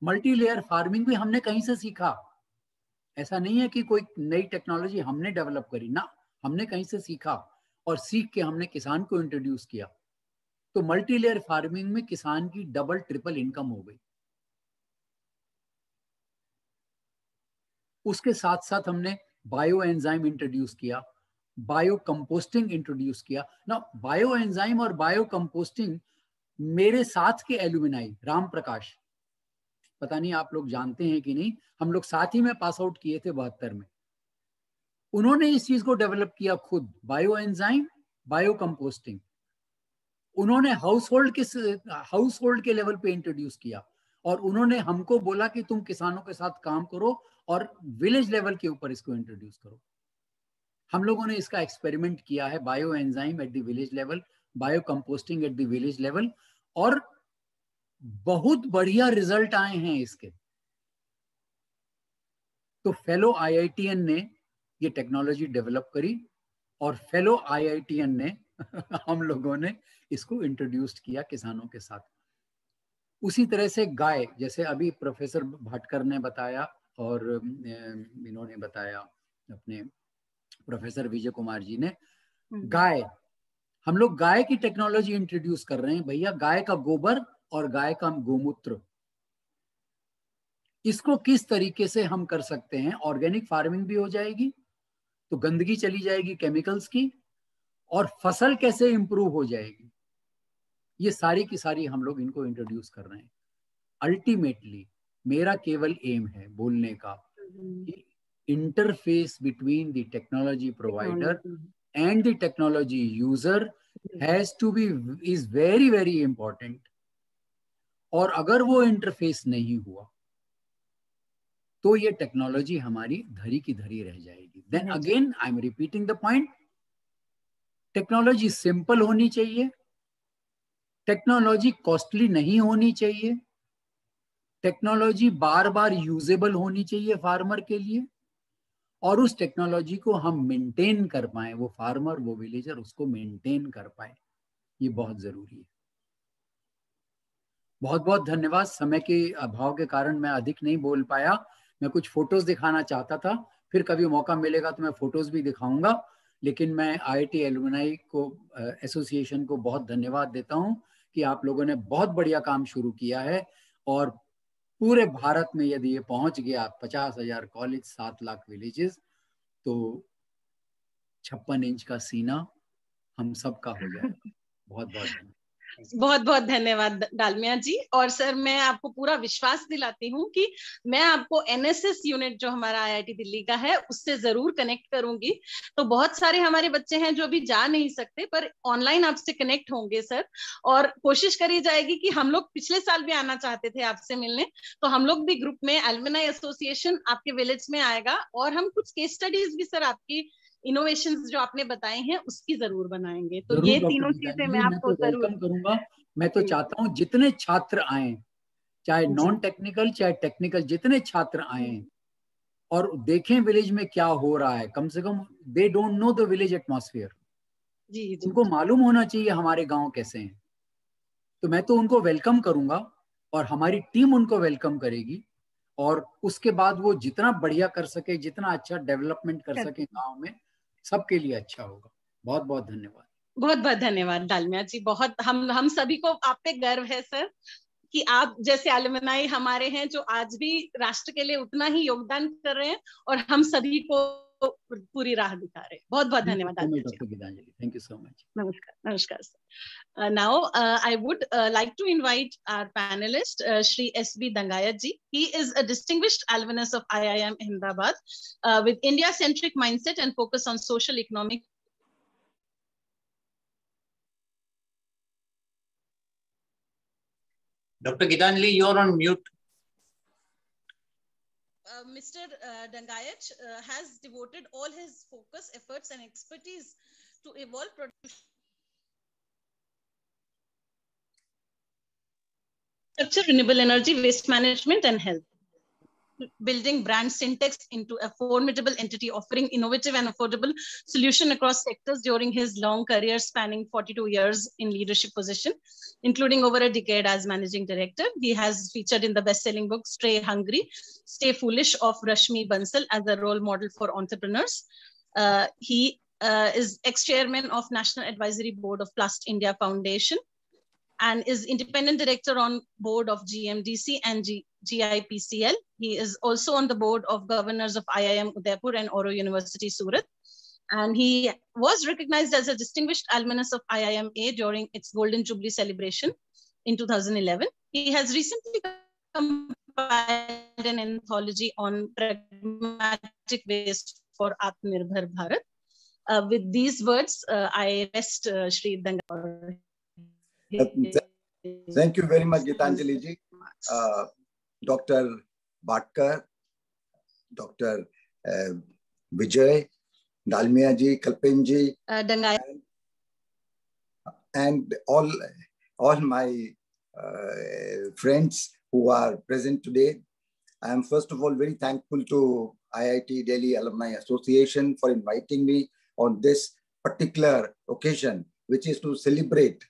Multi layer farming भी हमने कहीं से सीखा, ऐसा नहीं है कि कोई नई टेक्नोलॉजी हमने डेवलप करी ना, हमने कहीं से सीखा और सीख के हमने किसान को इंट्रोड्यूस किया। तो मल्टी लेयर फार्मिंग में किसान की डबल ट्रिपल इनकम हो गई। उसके साथ साथ हमने बायो एंजाइम इंट्रोड्यूस किया, बायो कंपोस्टिंग इंट्रोड्यूस किया ना। बायो एंजाइम और बायो कंपोस्टिंग मेरे साथ के एल्यूमिनाई राम प्रकाश, पता नहीं आप लोग जानते हैं कि नहीं, हम लोग साथ ही में पास आउट किए थे 72 में। उन्होंने इस चीज को डेवलप किया खुद, बायो एंजाइम बायो कंपोस्टिंग। उन्होंने हाउस होल्ड के लेवल पे इंट्रोड्यूस किया और उन्होंने हमको बोला कि तुम किसानों के साथ काम करो और विलेज लेवल के ऊपर इसको इंट्रोड्यूस करो। हम लोगों ने इसका एक्सपेरिमेंट किया है, bio enzyme at the village level, bio composting at the village level, और बहुत बढ़िया रिजल्ट आए हैं इसके। तो फेलो आईआईटीएन ने ये टेक्नोलॉजी डेवलप करी और फेलो आईआईटीएन ने हम लोगों ने इसको इंट्रोड्यूस किया किसानों के साथ। उसी तरह से गाय, जैसे अभी प्रोफेसर भटकर ने बताया और इन्होंने बताया अपने प्रोफेसर विजय कुमार जी ने, गाय, हम लोग गाय की टेक्नोलॉजी इंट्रोड्यूस कर रहे हैं भैया। गाय का गोबर और गाय का गोमूत्र, इसको किस तरीके से हम कर सकते हैं, ऑर्गेनिक फार्मिंग भी हो जाएगी तो गंदगी चली जाएगी केमिकल्स की, और फसल कैसे इंप्रूव हो जाएगी, ये सारी की सारी हम लोग इनको इंट्रोड्यूस कर रहे हैं। अल्टीमेटली मेरा केवल एम है बोलने का कि interface between the technology provider and the technology user has to be is very very important. और अगर वो इंटरफेस नहीं हुआ तो ये टेक्नोलॉजी हमारी धरी की धरी रह जाएगी। Then again I am repeating the point, technology simple होनी चाहिए, टेक्नोलॉजी कॉस्टली नहीं होनी चाहिए, टेक्नोलॉजी बार बार यूजेबल होनी चाहिए फार्मर के लिए, और उस टेक्नोलॉजी को हम मेंटेन कर पाए, वो फार्मर वो विलेजर उसको मेंटेन कर पाए, ये बहुत जरूरी है। बहुत बहुत धन्यवाद। समय के अभाव के कारण मैं अधिक नहीं बोल पाया। मैं कुछ फोटोज दिखाना चाहता था, फिर कभी मौका मिलेगा तो मैं फोटोज भी दिखाऊंगा। लेकिन मैं आईआईटी एलुमनाई को एसोसिएशन को बहुत धन्यवाद देता हूं कि आप लोगों ने बहुत बढ़िया काम शुरू किया है, और पूरे भारत में यदि ये पहुंच गया 50,000 कॉलेज, 7 लाख विलेजेस, तो 56 इंच का सीना हम सबका हो जाएगा। बहुत बहुत धन्यवाद। बहुत बहुत धन्यवाद डालमिया जी। और सर मैं आपको पूरा विश्वास दिलाती हूँ कि मैं आपको एनएसएस यूनिट जो हमारा आईआईटी दिल्ली का है उससे जरूर कनेक्ट करूंगी। तो बहुत सारे हमारे बच्चे हैं जो अभी जा नहीं सकते पर ऑनलाइन आपसे कनेक्ट होंगे सर, और कोशिश करी जाएगी कि हम लोग पिछले साल भी आना चाहते थे आपसे मिलने, तो हम लोग भी ग्रुप में एलुमनाई एसोसिएशन आपके विलेज में आएगा और हम कुछ केस स्टडीज भी सर आपकी इनोवेशंस जो आपने बताए हैं उसकी जरूर बनाएंगे। तो ये तीनों चीजें मैं आपको जरूर वेलकम करूंगा। मैं तो चाहता हूँ जितने छात्र आए, चाहे नॉन टेक्निकल चाहे टेक्निकल, जितने छात्र आए और देखें विलेज में क्या हो रहा है। कम से कम they don't know the village atmosphere, उनको मालूम होना चाहिए हमारे गांव कैसे हैं। तो मैं तो उनको वेलकम करूंगा और हमारी टीम उनको वेलकम करेगी, और उसके बाद वो जितना बढ़िया कर सके, जितना अच्छा डेवलपमेंट कर सके गांव में, सबके लिए अच्छा होगा। बहुत बहुत धन्यवाद। बहुत बहुत धन्यवाद डालमिया जी। बहुत हम सभी को आप पे गर्व है सर कि आप जैसे एलुमनाई हमारे हैं जो आज भी राष्ट्र के लिए उतना ही योगदान कर रहे हैं और हम सभी को पूरी राह दिखा रहे हैं। बहुत बहुत धन्यवाद Dalmia ji. Thank you so much. नमस्कार। नमस्कार sir. Now I would like to invite our panelist Shri S.B. Dangayat ji. He is a distinguished alumnus of IIM Ahmedabad with India-centric mindset and focus on social economic. Dr. Gitanjali, you're on mute. Mr. Dangayat has devoted all his focus, efforts and expertise to evolve production structure, renewable energy, waste management and health. building brand Syntex into a formidable entity offering innovative and affordable solution across sectors during his long career spanning 42 years in leadership position, including over a decade as managing director. He has featured in the best-selling book Stay Hungry, Stay Foolish of Rashmi Bansal as a role model for entrepreneurs. He is ex-chairman of National Advisory Board of Plast India Foundation and is independent director on board of GMDC and GIPCL. He is also on the board of governors of IIM Udaipur and Oro University Surat. And he was recognized as a distinguished alumnus of IIMA during its Golden Jubilee celebration in 2011. He has recently compiled an anthology on pragmatic ways for Atmanirbhar Bharat. With these words, I rest Shri Dangai. Thank you very much, Gitanjali ji. Dr. Bhatkar, Dr. Vijay, Dalmia ji, Kalpen ji, and all my friends who are present today. I am first of all very thankful to IIT Delhi Alumni Association for inviting me on this particular occasion, which is to celebrate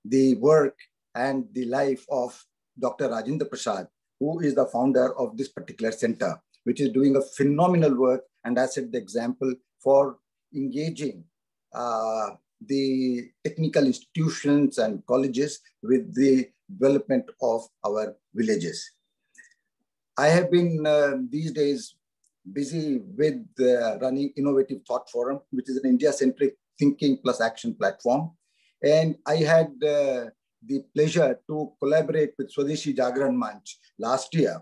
the work and the life of Dr. Rajendra Prasad, who is the founder of this particular center, which is doing a phenomenal work and has set the example for engaging the technical institutions and colleges with the development of our villages. I have been these days busy with running Innovative Thought Forum, which is an India-centric thinking plus action platform. And I had the pleasure to collaborate with Swadeshi Jagran Manch last year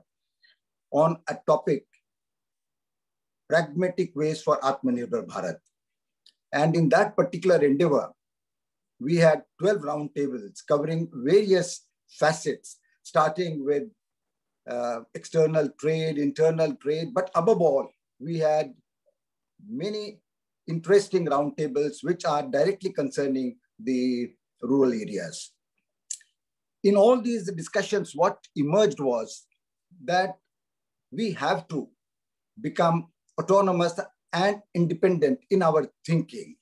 on a topic, pragmatic ways for Atmanirbhar Bharat. And in that particular endeavor, we had 12 roundtables covering various facets, starting with external trade, internal trade, but above all, we had many interesting roundtables which are directly concerning the rural areas. In all these discussions, what emerged was that we have to become autonomous and independent in our thinking.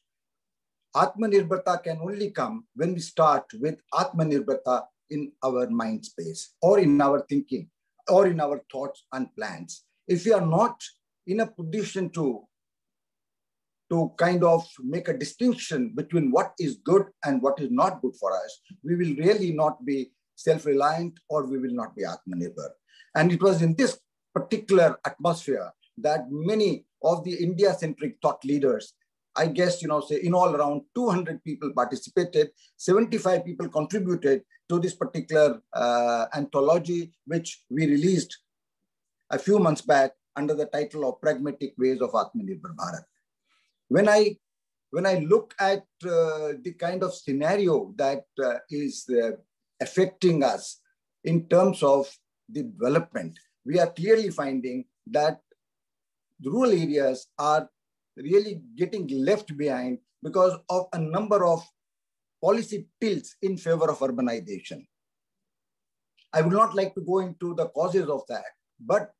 Atmanirbharta can only come when we start with Atmanirbharta in our mind space or in our thinking or in our thoughts and plans. If we are not in a position to kind of make a distinction between what is good and what is not good for us, we will really not be self-reliant or we will not be Atmanirbhar. And it was in this particular atmosphere that many of the India-centric thought leaders, I guess, say in all around 200 people participated, 75 people contributed to this particular anthology, which we released a few months back under the title of Pragmatic Ways of Atmanirbhar Bharat. When I look at the kind of scenario that is affecting us in terms of the development, we are clearly finding that the rural areas are really getting left behind because of a number of policy tilts in favor of urbanization. I would not like to go into the causes of that, but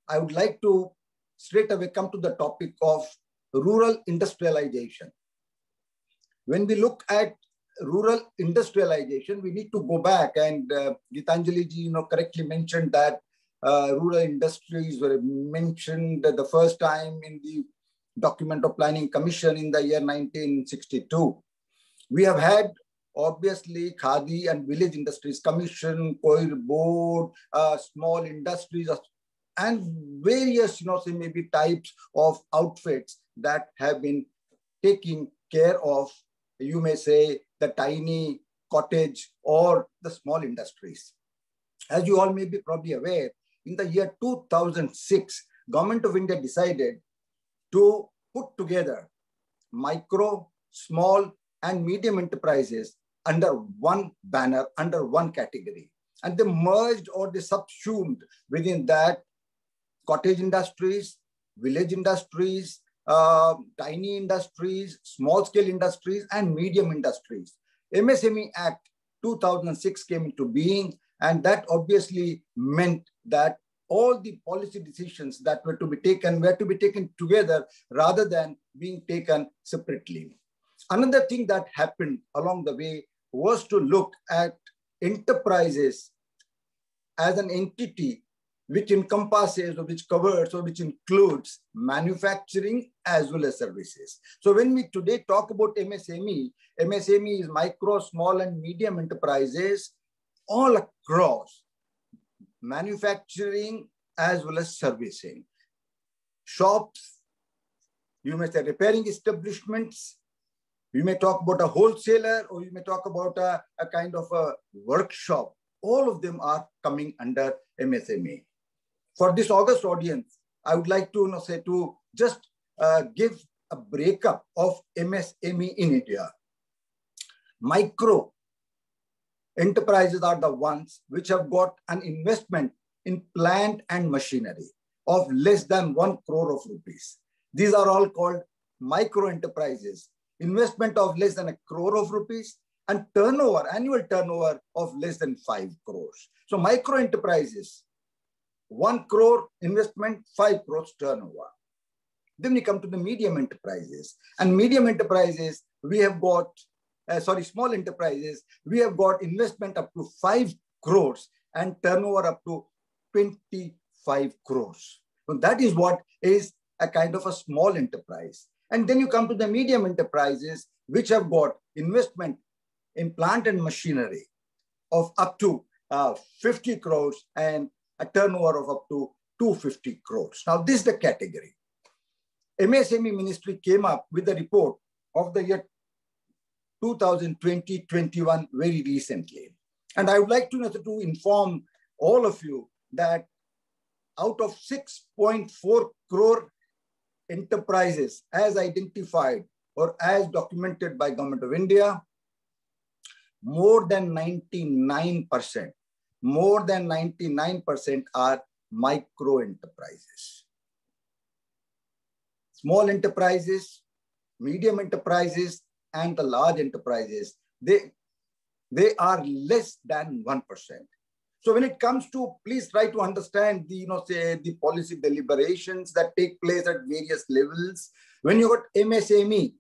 I would like to straight away come to the topic of rural industrialization. When we look at rural industrialization, we need to go back, and Gitanjali ji, correctly mentioned that rural industries were mentioned the first time in the Document of Planning Commission in the year 1962. We have had obviously Khadi and Village Industries Commission, Coir Board, small industries, and various, say maybe types of outfits that have been taking care of, you may say, the tiny cottage or the small industries. As you all may be probably aware, in the year 2006, Government of India decided to put together micro, small, and medium enterprises under one banner, under one category. And they merged or they subsumed within that cottage industries, village industries, tiny industries, small scale industries, and medium industries. MSME Act 2006 came into being, and that obviously meant that all the policy decisions that were to be taken together rather than being taken separately. Another thing that happened along the way was to look at enterprises as an entity which encompasses or which covers or which includes manufacturing as well as services. So when we today talk about MSME, MSME is micro, small and medium enterprises all across manufacturing as well as servicing. Shops, you may say repairing establishments, you may talk about a wholesaler, or you may talk about a kind of a workshop. All of them are coming under MSME. For this August audience, I would like to just give a breakup of MSME in India. Micro enterprises are the ones which have got an investment in plant and machinery of less than 1 crore of rupees. These are all called micro enterprises. Investment of less than 1 crore of rupees and turnover, annual turnover of less than 5 crores. So micro enterprises, 1 crore investment, 5 crores turnover. Then we come to the medium enterprises. And medium enterprises, we have got, small enterprises, we have got investment up to 5 crores and turnover up to 25 crores. So that is what is a kind of a small enterprise. And then you come to the medium enterprises, which have got investment in plant and machinery of up to 50 crores and a turnover of up to 250 crores. Now, this is the category. MSME Ministry came up with a report of the year 2020-21 very recently. And I would like to inform all of you that out of 6.4 crore enterprises as identified or as documented by Government of India, more than 99% are micro enterprises. Small enterprises, medium enterprises, and the large enterprises, they are less than 1%. So when it comes to, please try to understand the policy deliberations that take place at various levels. When you got MSME,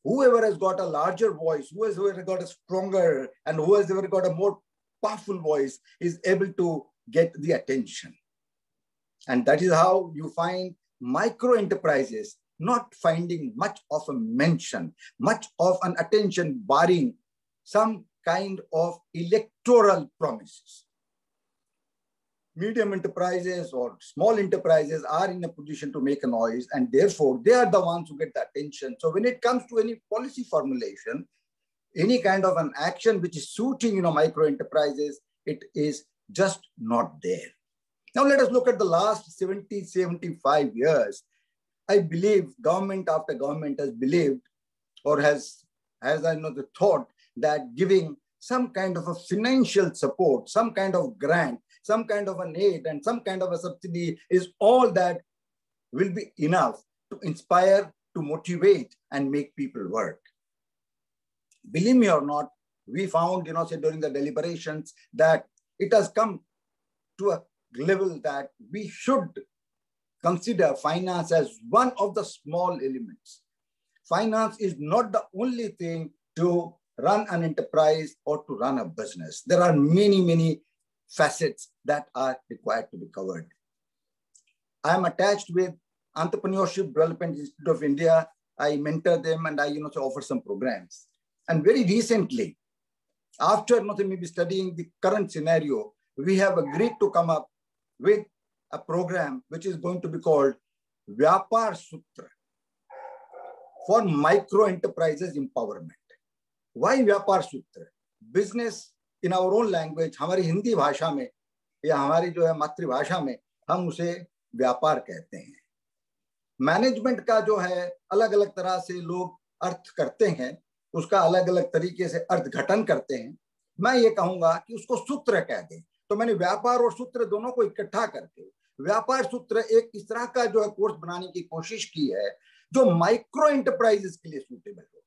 whoever has got a larger voice, whoever has got a stronger and whoever got a more powerful voice is able to get the attention. And that is how you find micro enterprises not finding much of a mention, much of an attention, barring some kind of electoral promises. Medium enterprises or small enterprises are in a position to make a noise, and therefore they are the ones who get the attention. So when it comes to any policy formulation, any kind of an action which is suiting micro enterprises, it is just not there. Now let us look at the last 70-75 years. I believe government after government has believed or has the thought that giving some kind of a financial support, some kind of grant, some kind of an aid and some kind of a subsidy is all that will be enough to inspire, to motivate and make people work. Believe me or not, we found, during the deliberations that it has come to a level that we should consider finance as one of the small elements. Finance is not the only thing to run an enterprise or to run a business. There are many, many facets that are required to be covered. I am attached with Entrepreneurship Development Institute of India. I mentor them and I offer some programs. And very recently, after maybe studying the current scenario, we have agreed to come up with a program which is going to be called Vyapar Sutra for micro enterprises empowerment. Why Vyapar Sutra? Business in our own language, हमारी हिंदी भाषा में या हमारी मातृभाषा में हम उसे व्यापार कहते हैं. मैनेजमेंट का अलग अलग तरह से लोग अर्थ करते हैं, उसका अलग अलग तरीके से अर्थ घटन करते हैं. मैं ये कहूंगा कि उसको सूत्र कह दें. तो मैंने व्यापार और सूत्र दोनों को इकट्ठा करके व्यापार सूत्र एक इस तरह का कोर्स बनाने की कोशिश की है जो माइक्रो एंटरप्राइजेस के लिए सूटेबल हो.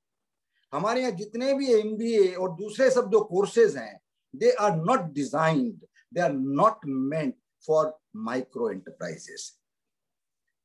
हमारे यहाँ जितने भी MBA और दूसरे सब जो कोर्सेज हैं, they are not designed, they are not meant for micro enterprises.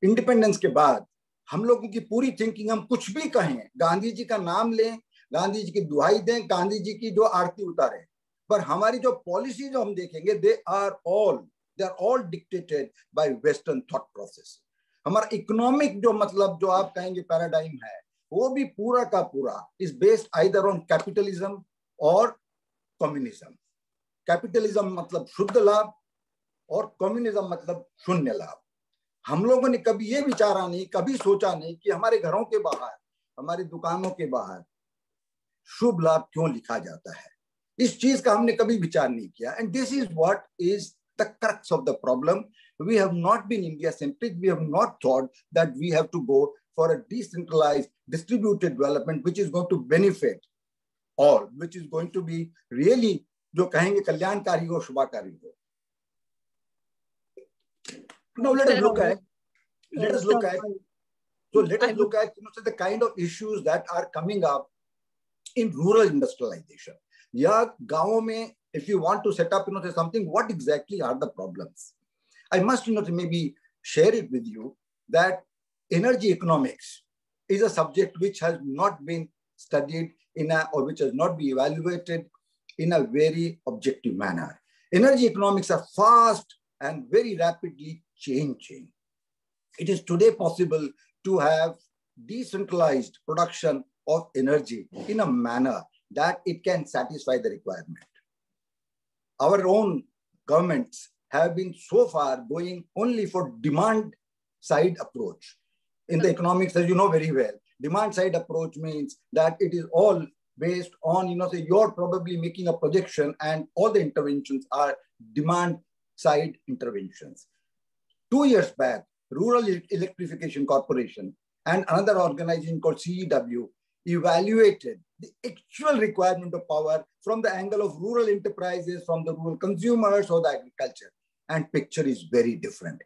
Independence के बाद हम लोगों की पूरी थिंकिंग, हम कुछ भी कहें, गांधी जी का नाम लें, गांधी जी की दुहाई दें, गांधी जी की जो आरती उतारें, पर हमारी जो पॉलिसी जो हम देखेंगे, they are all dictated by Western thought process. हमारा इकोनॉमिक जो मतलब जो आप कहेंगे पैराडाइम है, वो भी पूरा का पूरा is based either on capitalism और कम्युनिज्म. कैपिटलिज्म मतलब शुद्ध लाभ और कम्युनिज्म मतलब शून्य लाभ. हम लोगों ने कभी ये विचारा नहीं, कभी सोचा नहीं कि हमारे घरों के बाहर, हमारी दुकानों के बाहर शुभ लाभ क्यों लिखा जाता है. इस चीज का हमने कभी विचार नहीं किया. And this is what is the crux of the problem. We have not been India-centric. We have not thought that we have to go for a decentralized, distributed development, which is going to benefit all, which is going to be really, जो कहेंगे कल्याणकारी हो, शुभाकारी हो. Now let us look at the kind of issues that are coming up in rural industrialization. या गांवों में, if you want to set up something, what exactly are the problems? I must maybe share it with you that energy economics is a subject which has not been studied or which has not been evaluated in a very objective manner. Energy economics are fast and very rapidly changing. It is today possible to have decentralized production of energy in a manner that it can satisfy the requirement. Our own governments have been so far going only for demand side approach. In the economics, as you know very well, demand side approach means that it is all based on, you're probably making a projection and all the interventions are demand side interventions. 2 years back, Rural Electrification Corporation and another organization called CEW evaluated the actual requirement of power from the angle of rural enterprises, from the rural consumers or the agriculture. And picture is very different.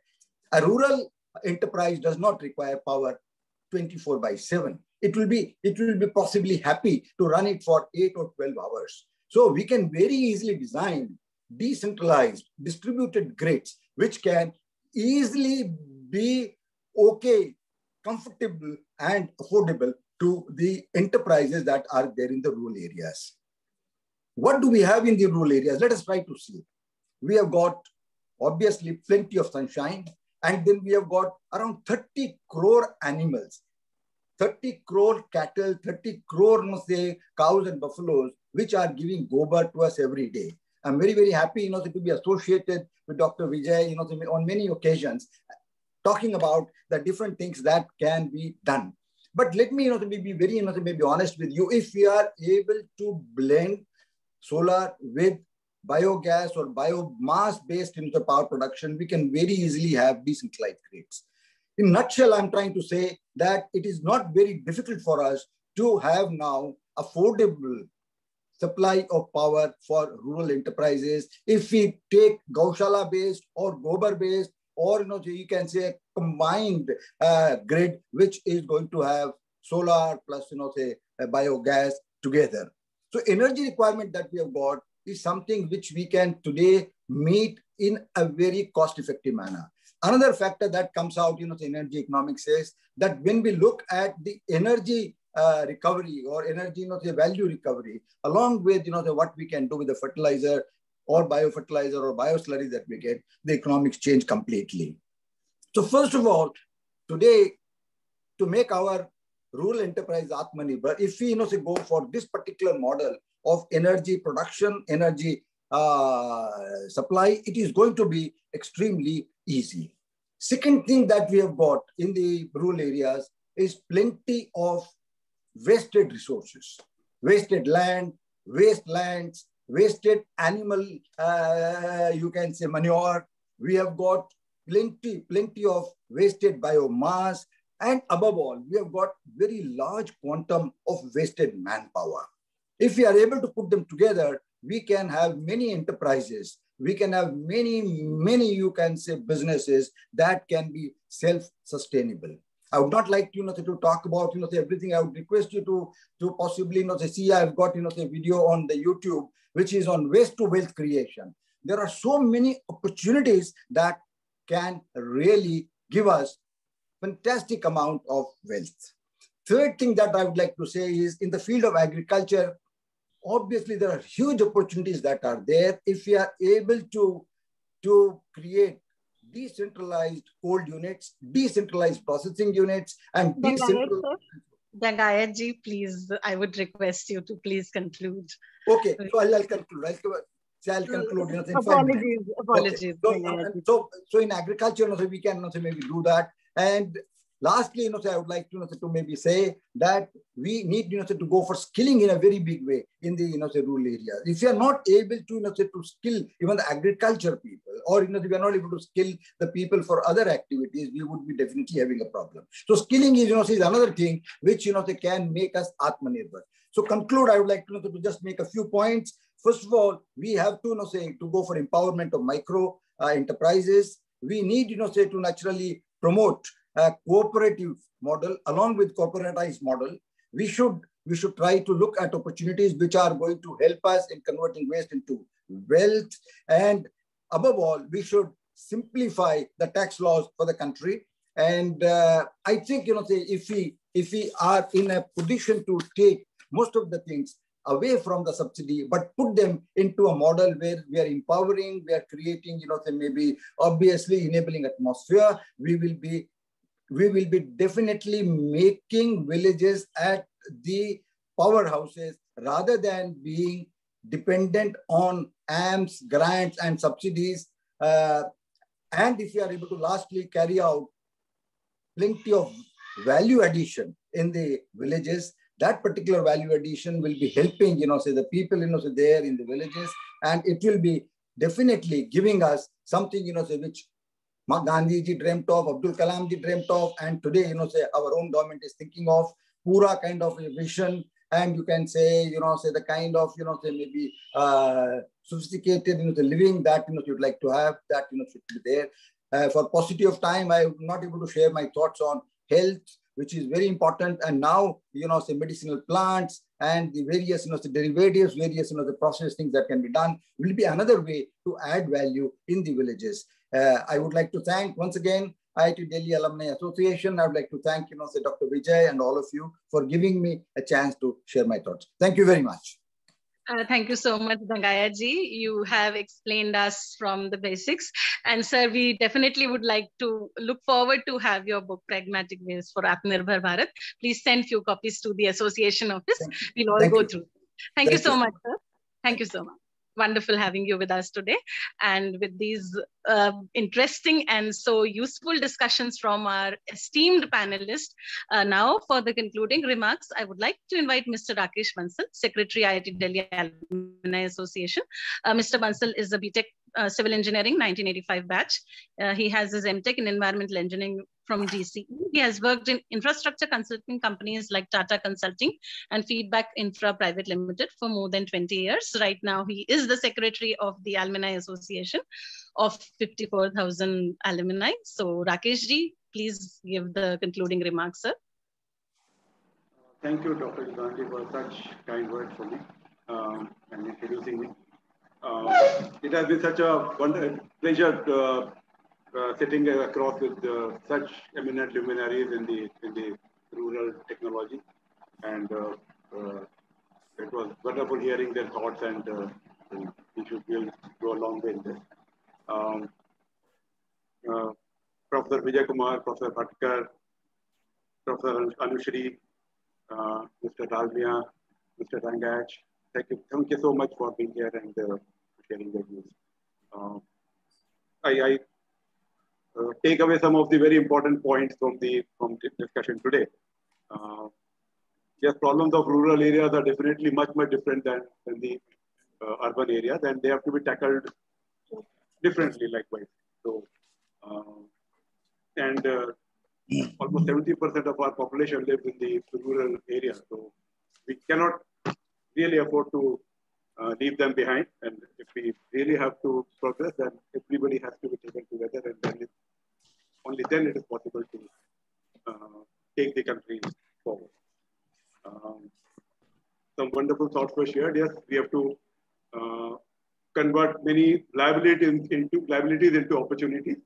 A rural enterprise does not require power 24/7. It will be possibly happy to run it for 8 or 12 hours. So we can very easily design decentralized, distributed grids, which can easily be okay, comfortable and affordable to the enterprises that are there in the rural areas. What do we have in the rural areas? Let us try to see. We have got obviously plenty of sunshine, and then we have got around 30 crore animals, 30 crore cattle, 30 crore cows and buffaloes, which are giving gobar to us every day. I'm very, very happy, to be associated with Dr. Vijay, on many occasions, talking about the different things that can be done. But let me, be very, maybe honest with you. If we are able to blend solar with biogas or biomass-based power production, we can very easily have decentralized grids. In a nutshell, I'm trying to say that it is not very difficult for us to have now affordable supply of power for rural enterprises. If we take Gaushala-based or Gobar-based, or you can say a combined grid, which is going to have solar plus biogas together. So energy requirement that we have got is something which we can today meet in a very cost-effective manner. Another factor that comes out, energy economics says that when we look at the energy recovery or energy, value recovery, along with, what we can do with the fertilizer or biofertilizer or bioslurry that we get, the economics change completely. So first of all, today, to make our rural enterprise Atmanirbhar, if we go for this particular model of energy production, energy supply, it is going to be extremely easy. Second thing that we have got in the rural areas is plenty of wasted resources, wasted land, wastelands, wasted animal, you can say manure. We have got plenty of wasted biomass. And above all, we have got very large quantum of wasted manpower. If we are able to put them together, we can have many enterprises. We can have many, you can say, businesses that can be self-sustainable. I would not like to talk about everything. I would request you to possibly see. I've got a video on the YouTube which is on waste to wealth creation. there are so many opportunities that can really give us fantastic amount of wealth. Third thing that I would like to say is in the field of agriculture, obviously there are huge opportunities that are there if we are able to create decentralized cold units, decentralized processing units, and decentralized... Dangayat ji, please, I would request you to please conclude. Okay, so I'll conclude. I'll conclude. In apologies. Okay. So in agriculture, we can maybe do that. And lastly, I would like to maybe say that we need to go for skilling in a very big way in the rural areas. If you are not able to skill even the agriculture people, or we are not able to skill the people for other activities, we would be definitely having a problem. So skilling is is another thing which can make us Atmanirbhar. So conclude, I would like to just make a few points. First of all, we have to to go for empowerment of micro enterprises. We need to naturally promote a cooperative model along with corporatized model. We should try to look at opportunities which are going to help us in converting waste into wealth. And above all, we should simplify the tax laws for the country. And I think if we are in a position to take most of the things away from the subsidy, but put them into a model where we are empowering, we are creating, maybe obviously enabling atmosphere, we will be definitely making villages at the powerhouses rather than being dependent on AMS, grants, and subsidies. And if you are able to lastly carry out plenty of value addition in the villages, that particular value addition will be helping, the people, there in the villages, and it will be definitely giving us something, which Gandhi ji dreamt of, Abdul Kalam ji dreamt of, and today, our own government is thinking of pura kind of a vision, and you can say, the kind of, maybe sophisticated, living that, you'd like to have, that, should be there. For paucity of time, I'm not able to share my thoughts on health, which is very important. And now, medicinal plants and the various, the derivatives, various, the process things that can be done will be another way to add value in the villages. I would like to thank once again IIT Delhi Alumni Association. I would like to thank, Dr. Vijay and all of you for giving me a chance to share my thoughts. Thank you very much. Thank you so much, Dangayat ji. You have explained us from the basics. And sir, we definitely would like to look forward to have your book, Pragmatic Ways for Atmanirbhar Bharat. Please send few copies to the association office. We'll all go through. Thank you so much, sir. Thank you so much. Wonderful having you with us today. And with these interesting and so useful discussions from our esteemed panelists, now for the concluding remarks, I would like to invite Mr. Rakesh Bansal, Secretary IIT Delhi Alumni Association. Mr. Bansal is a BTech Civil Engineering 1985 batch. He has his MTech in Environmental Engineering from GCE. He has worked in infrastructure consulting companies like Tata Consulting and Feedback Infra Private Limited for more than 20 years. Right now, he is the Secretary of the Alumni Association of 54,000 alumni. So Rakesh ji, please give the concluding remarks, sir. Thank you, Dr. Gandhi, for such kind words for me and introducing me. It has been such a pleasure sitting across with such eminent luminaries in the rural technology, and it was wonderful hearing their thoughts, and we should go a long way in this. Professor Vijay Kumar, Professor Bhatkar, Professor Anushri, Mr. Dalmia, Mr. Dangayat, thank you so much for being here and sharing your views. I take away some of the very important points from the discussion today. Yes, problems of rural areas are definitely much different than the urban areas, and they have to be tackled differently, likewise. So, almost 70% of our population lives in the rural area, so we cannot really afford to leave them behind. And if we really have to progress, then everybody has to be taken together, and then only then it is possible to take the country forward. Some wonderful thoughts were shared. Yes, we have to convert many liabilities into opportunities.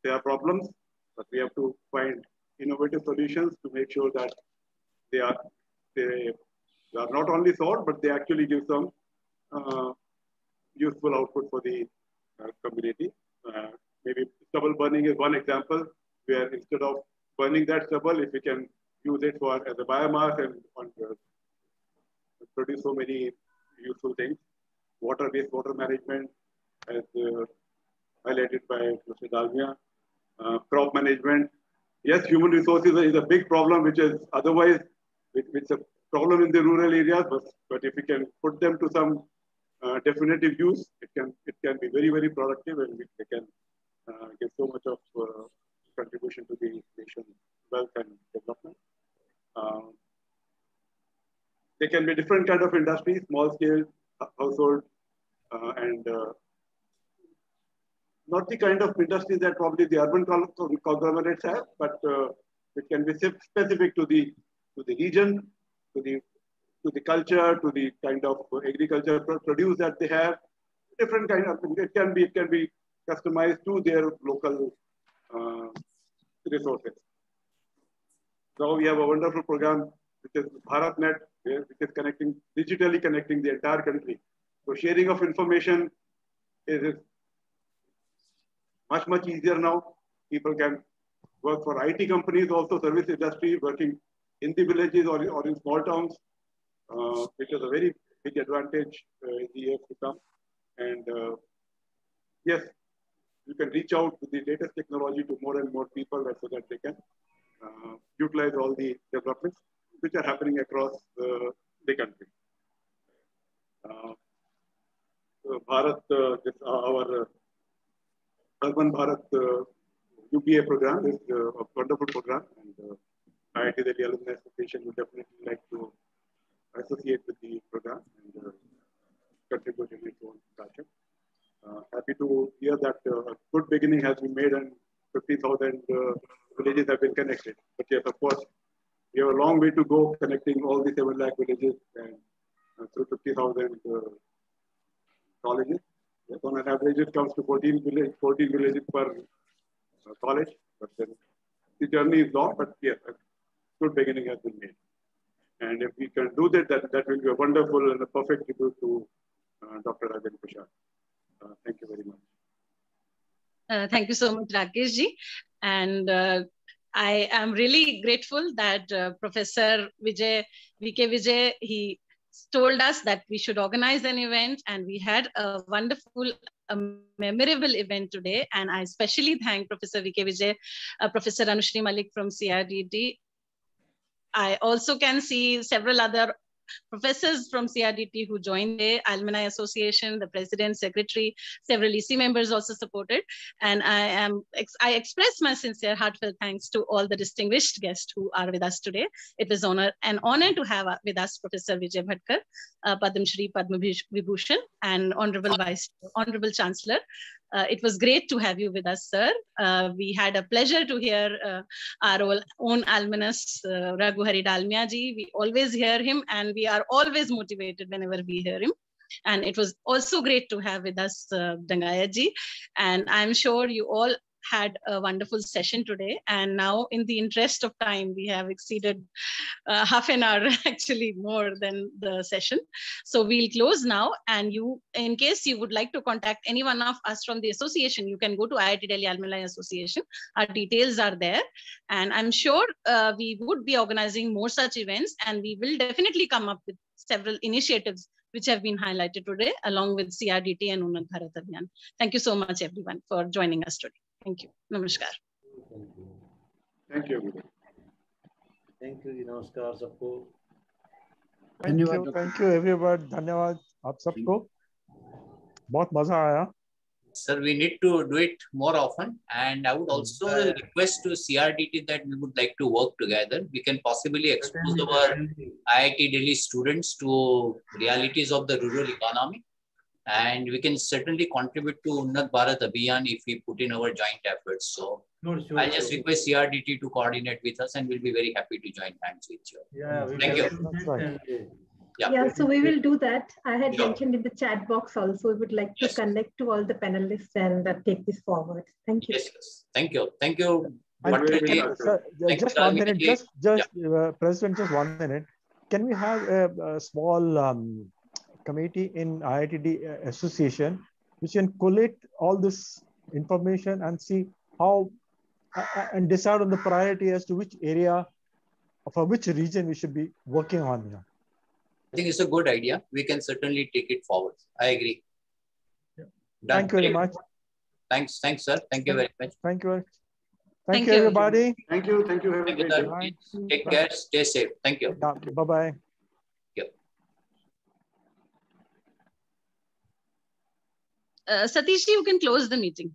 There are problems, but we have to find innovative solutions to make sure that they are not only solved, but they actually give some useful output for the community. Maybe stubble burning is one example where instead of burning that stubble, if we can use it as a biomass and produce so many useful things. Water-based water management, as highlighted by Mr. Dalmia. Crop management. Yes, human resources is a big problem, which is otherwise it's a problem in the rural areas. But if we can put them to some definitive use, it can be very, very productive, and they can give so much of contribution to the nation's wealth and development. There can be different kind of industries, small scale, household, and not the kind of industries that probably the urban conglomerates have, but it can be specific to the region, to the culture, to the kind of agriculture produce that they have. Different kind of things. It can be customized to their local resources. So we have a wonderful program which is BharatNet, which is digitally connecting the entire country. So sharing of information is much easier now. People can work for IT companies, also service industry, working in the villages or in small towns, which is a very big advantage in the years to come. And yes, you can reach out to the latest technology to more and more people so that they can utilize all the developments which are happening across the country. Bharat, our Urban Bharat UPA program is a wonderful program, and IIT Delhi Alumni Association would definitely like to associate with the program and contribute in its own fashion. Happy to hear that a good beginning has been made and 50,000 villages have been connected. But yes, of course, we have a long way to go connecting all the 7 lakh villages and through 50,000 colleges. Yes, on an average, it comes to 14 villages per college. But then the journey is long, but yes, a good beginning has been made. And if we can do that, that will be a wonderful and a perfect tribute to Dr. Rajendra Prasad. Thank you very much. Thank you so much, Rakesh ji. And I am really grateful that Professor VK Vijay, he told us that we should organize an event, and we had a wonderful, memorable event today. And I especially thank Professor VK Vijay, Professor Anushri Malik from CRDT. I also can see several other professors from CRDT who joined the Alumni Association, the president, secretary, several EC members also supported. And I express my sincere, heartfelt thanks to all the distinguished guests who are with us today. It was an honor to have with us Professor Vijay Bhatkar, Padma Shri, Padma Vibhushan, and Honorable Chancellor. It was great to have you with us, sir. We had a pleasure to hear our own alumnus, Raghu Hari Dalmia ji. We always hear him, and we are always motivated whenever we hear him. And it was also great to have with us Dangaya ji. And I'm sure you all had a wonderful session today. And now, in the interest of time, we have exceeded half an hour, actually more than the session. So we'll close now. And you, in case you would like to contact any one of us from the association, you can go to IIT Delhi Alumni Association. Our details are there. And I'm sure we would be organizing more such events, and we will definitely come up with several initiatives which have been highlighted today, along with CRDT and Unnat Bharat Abhiyan. Thank you so much, everyone, for joining us today. Thank you. Namaskar. Thank you, everybody. Thank you. Namaskar सबको. Thank you everyone. धन्यवाद आप सबको. बहुत मजा आया. Sir, we need to do it more often, and I would also request to CRDT that we would like to work together. We can possibly expose our IIT Delhi students to realities of the rural economy, and we can certainly contribute to Unnat Bharat Abhiyan if we put in our joint efforts. So I'll just request CRDT to coordinate with us, and we'll be very happy to join hands with you. Yeah, thank you. That's right. Yeah, so we will do that. I had Sure. mentioned in the chat box also, we would like to Yes. connect to all the panelists and take this forward. Thank you. Yes, yes. Thank you. Thank you. And Bhattacharya ji. sir, Thank just you, 1 minute, Dalmia ji. just President, just 1 minute. Can we have a small committee in IITD association which can collate all this information and see how and decide on the priority as to which area for which region we should be working on here? I think it's a good idea. We can certainly take it forward. I agree. Yeah. Done. Thank you very much. Thanks, sir. Thank you very much. Thank you. Thank Thank you, you. everybody. Thank you. Thank you. Have a Thank you, great day. Dalmia. Take care. Stay safe. Thank you. Yeah, bye-bye. Satish, you can close the meeting.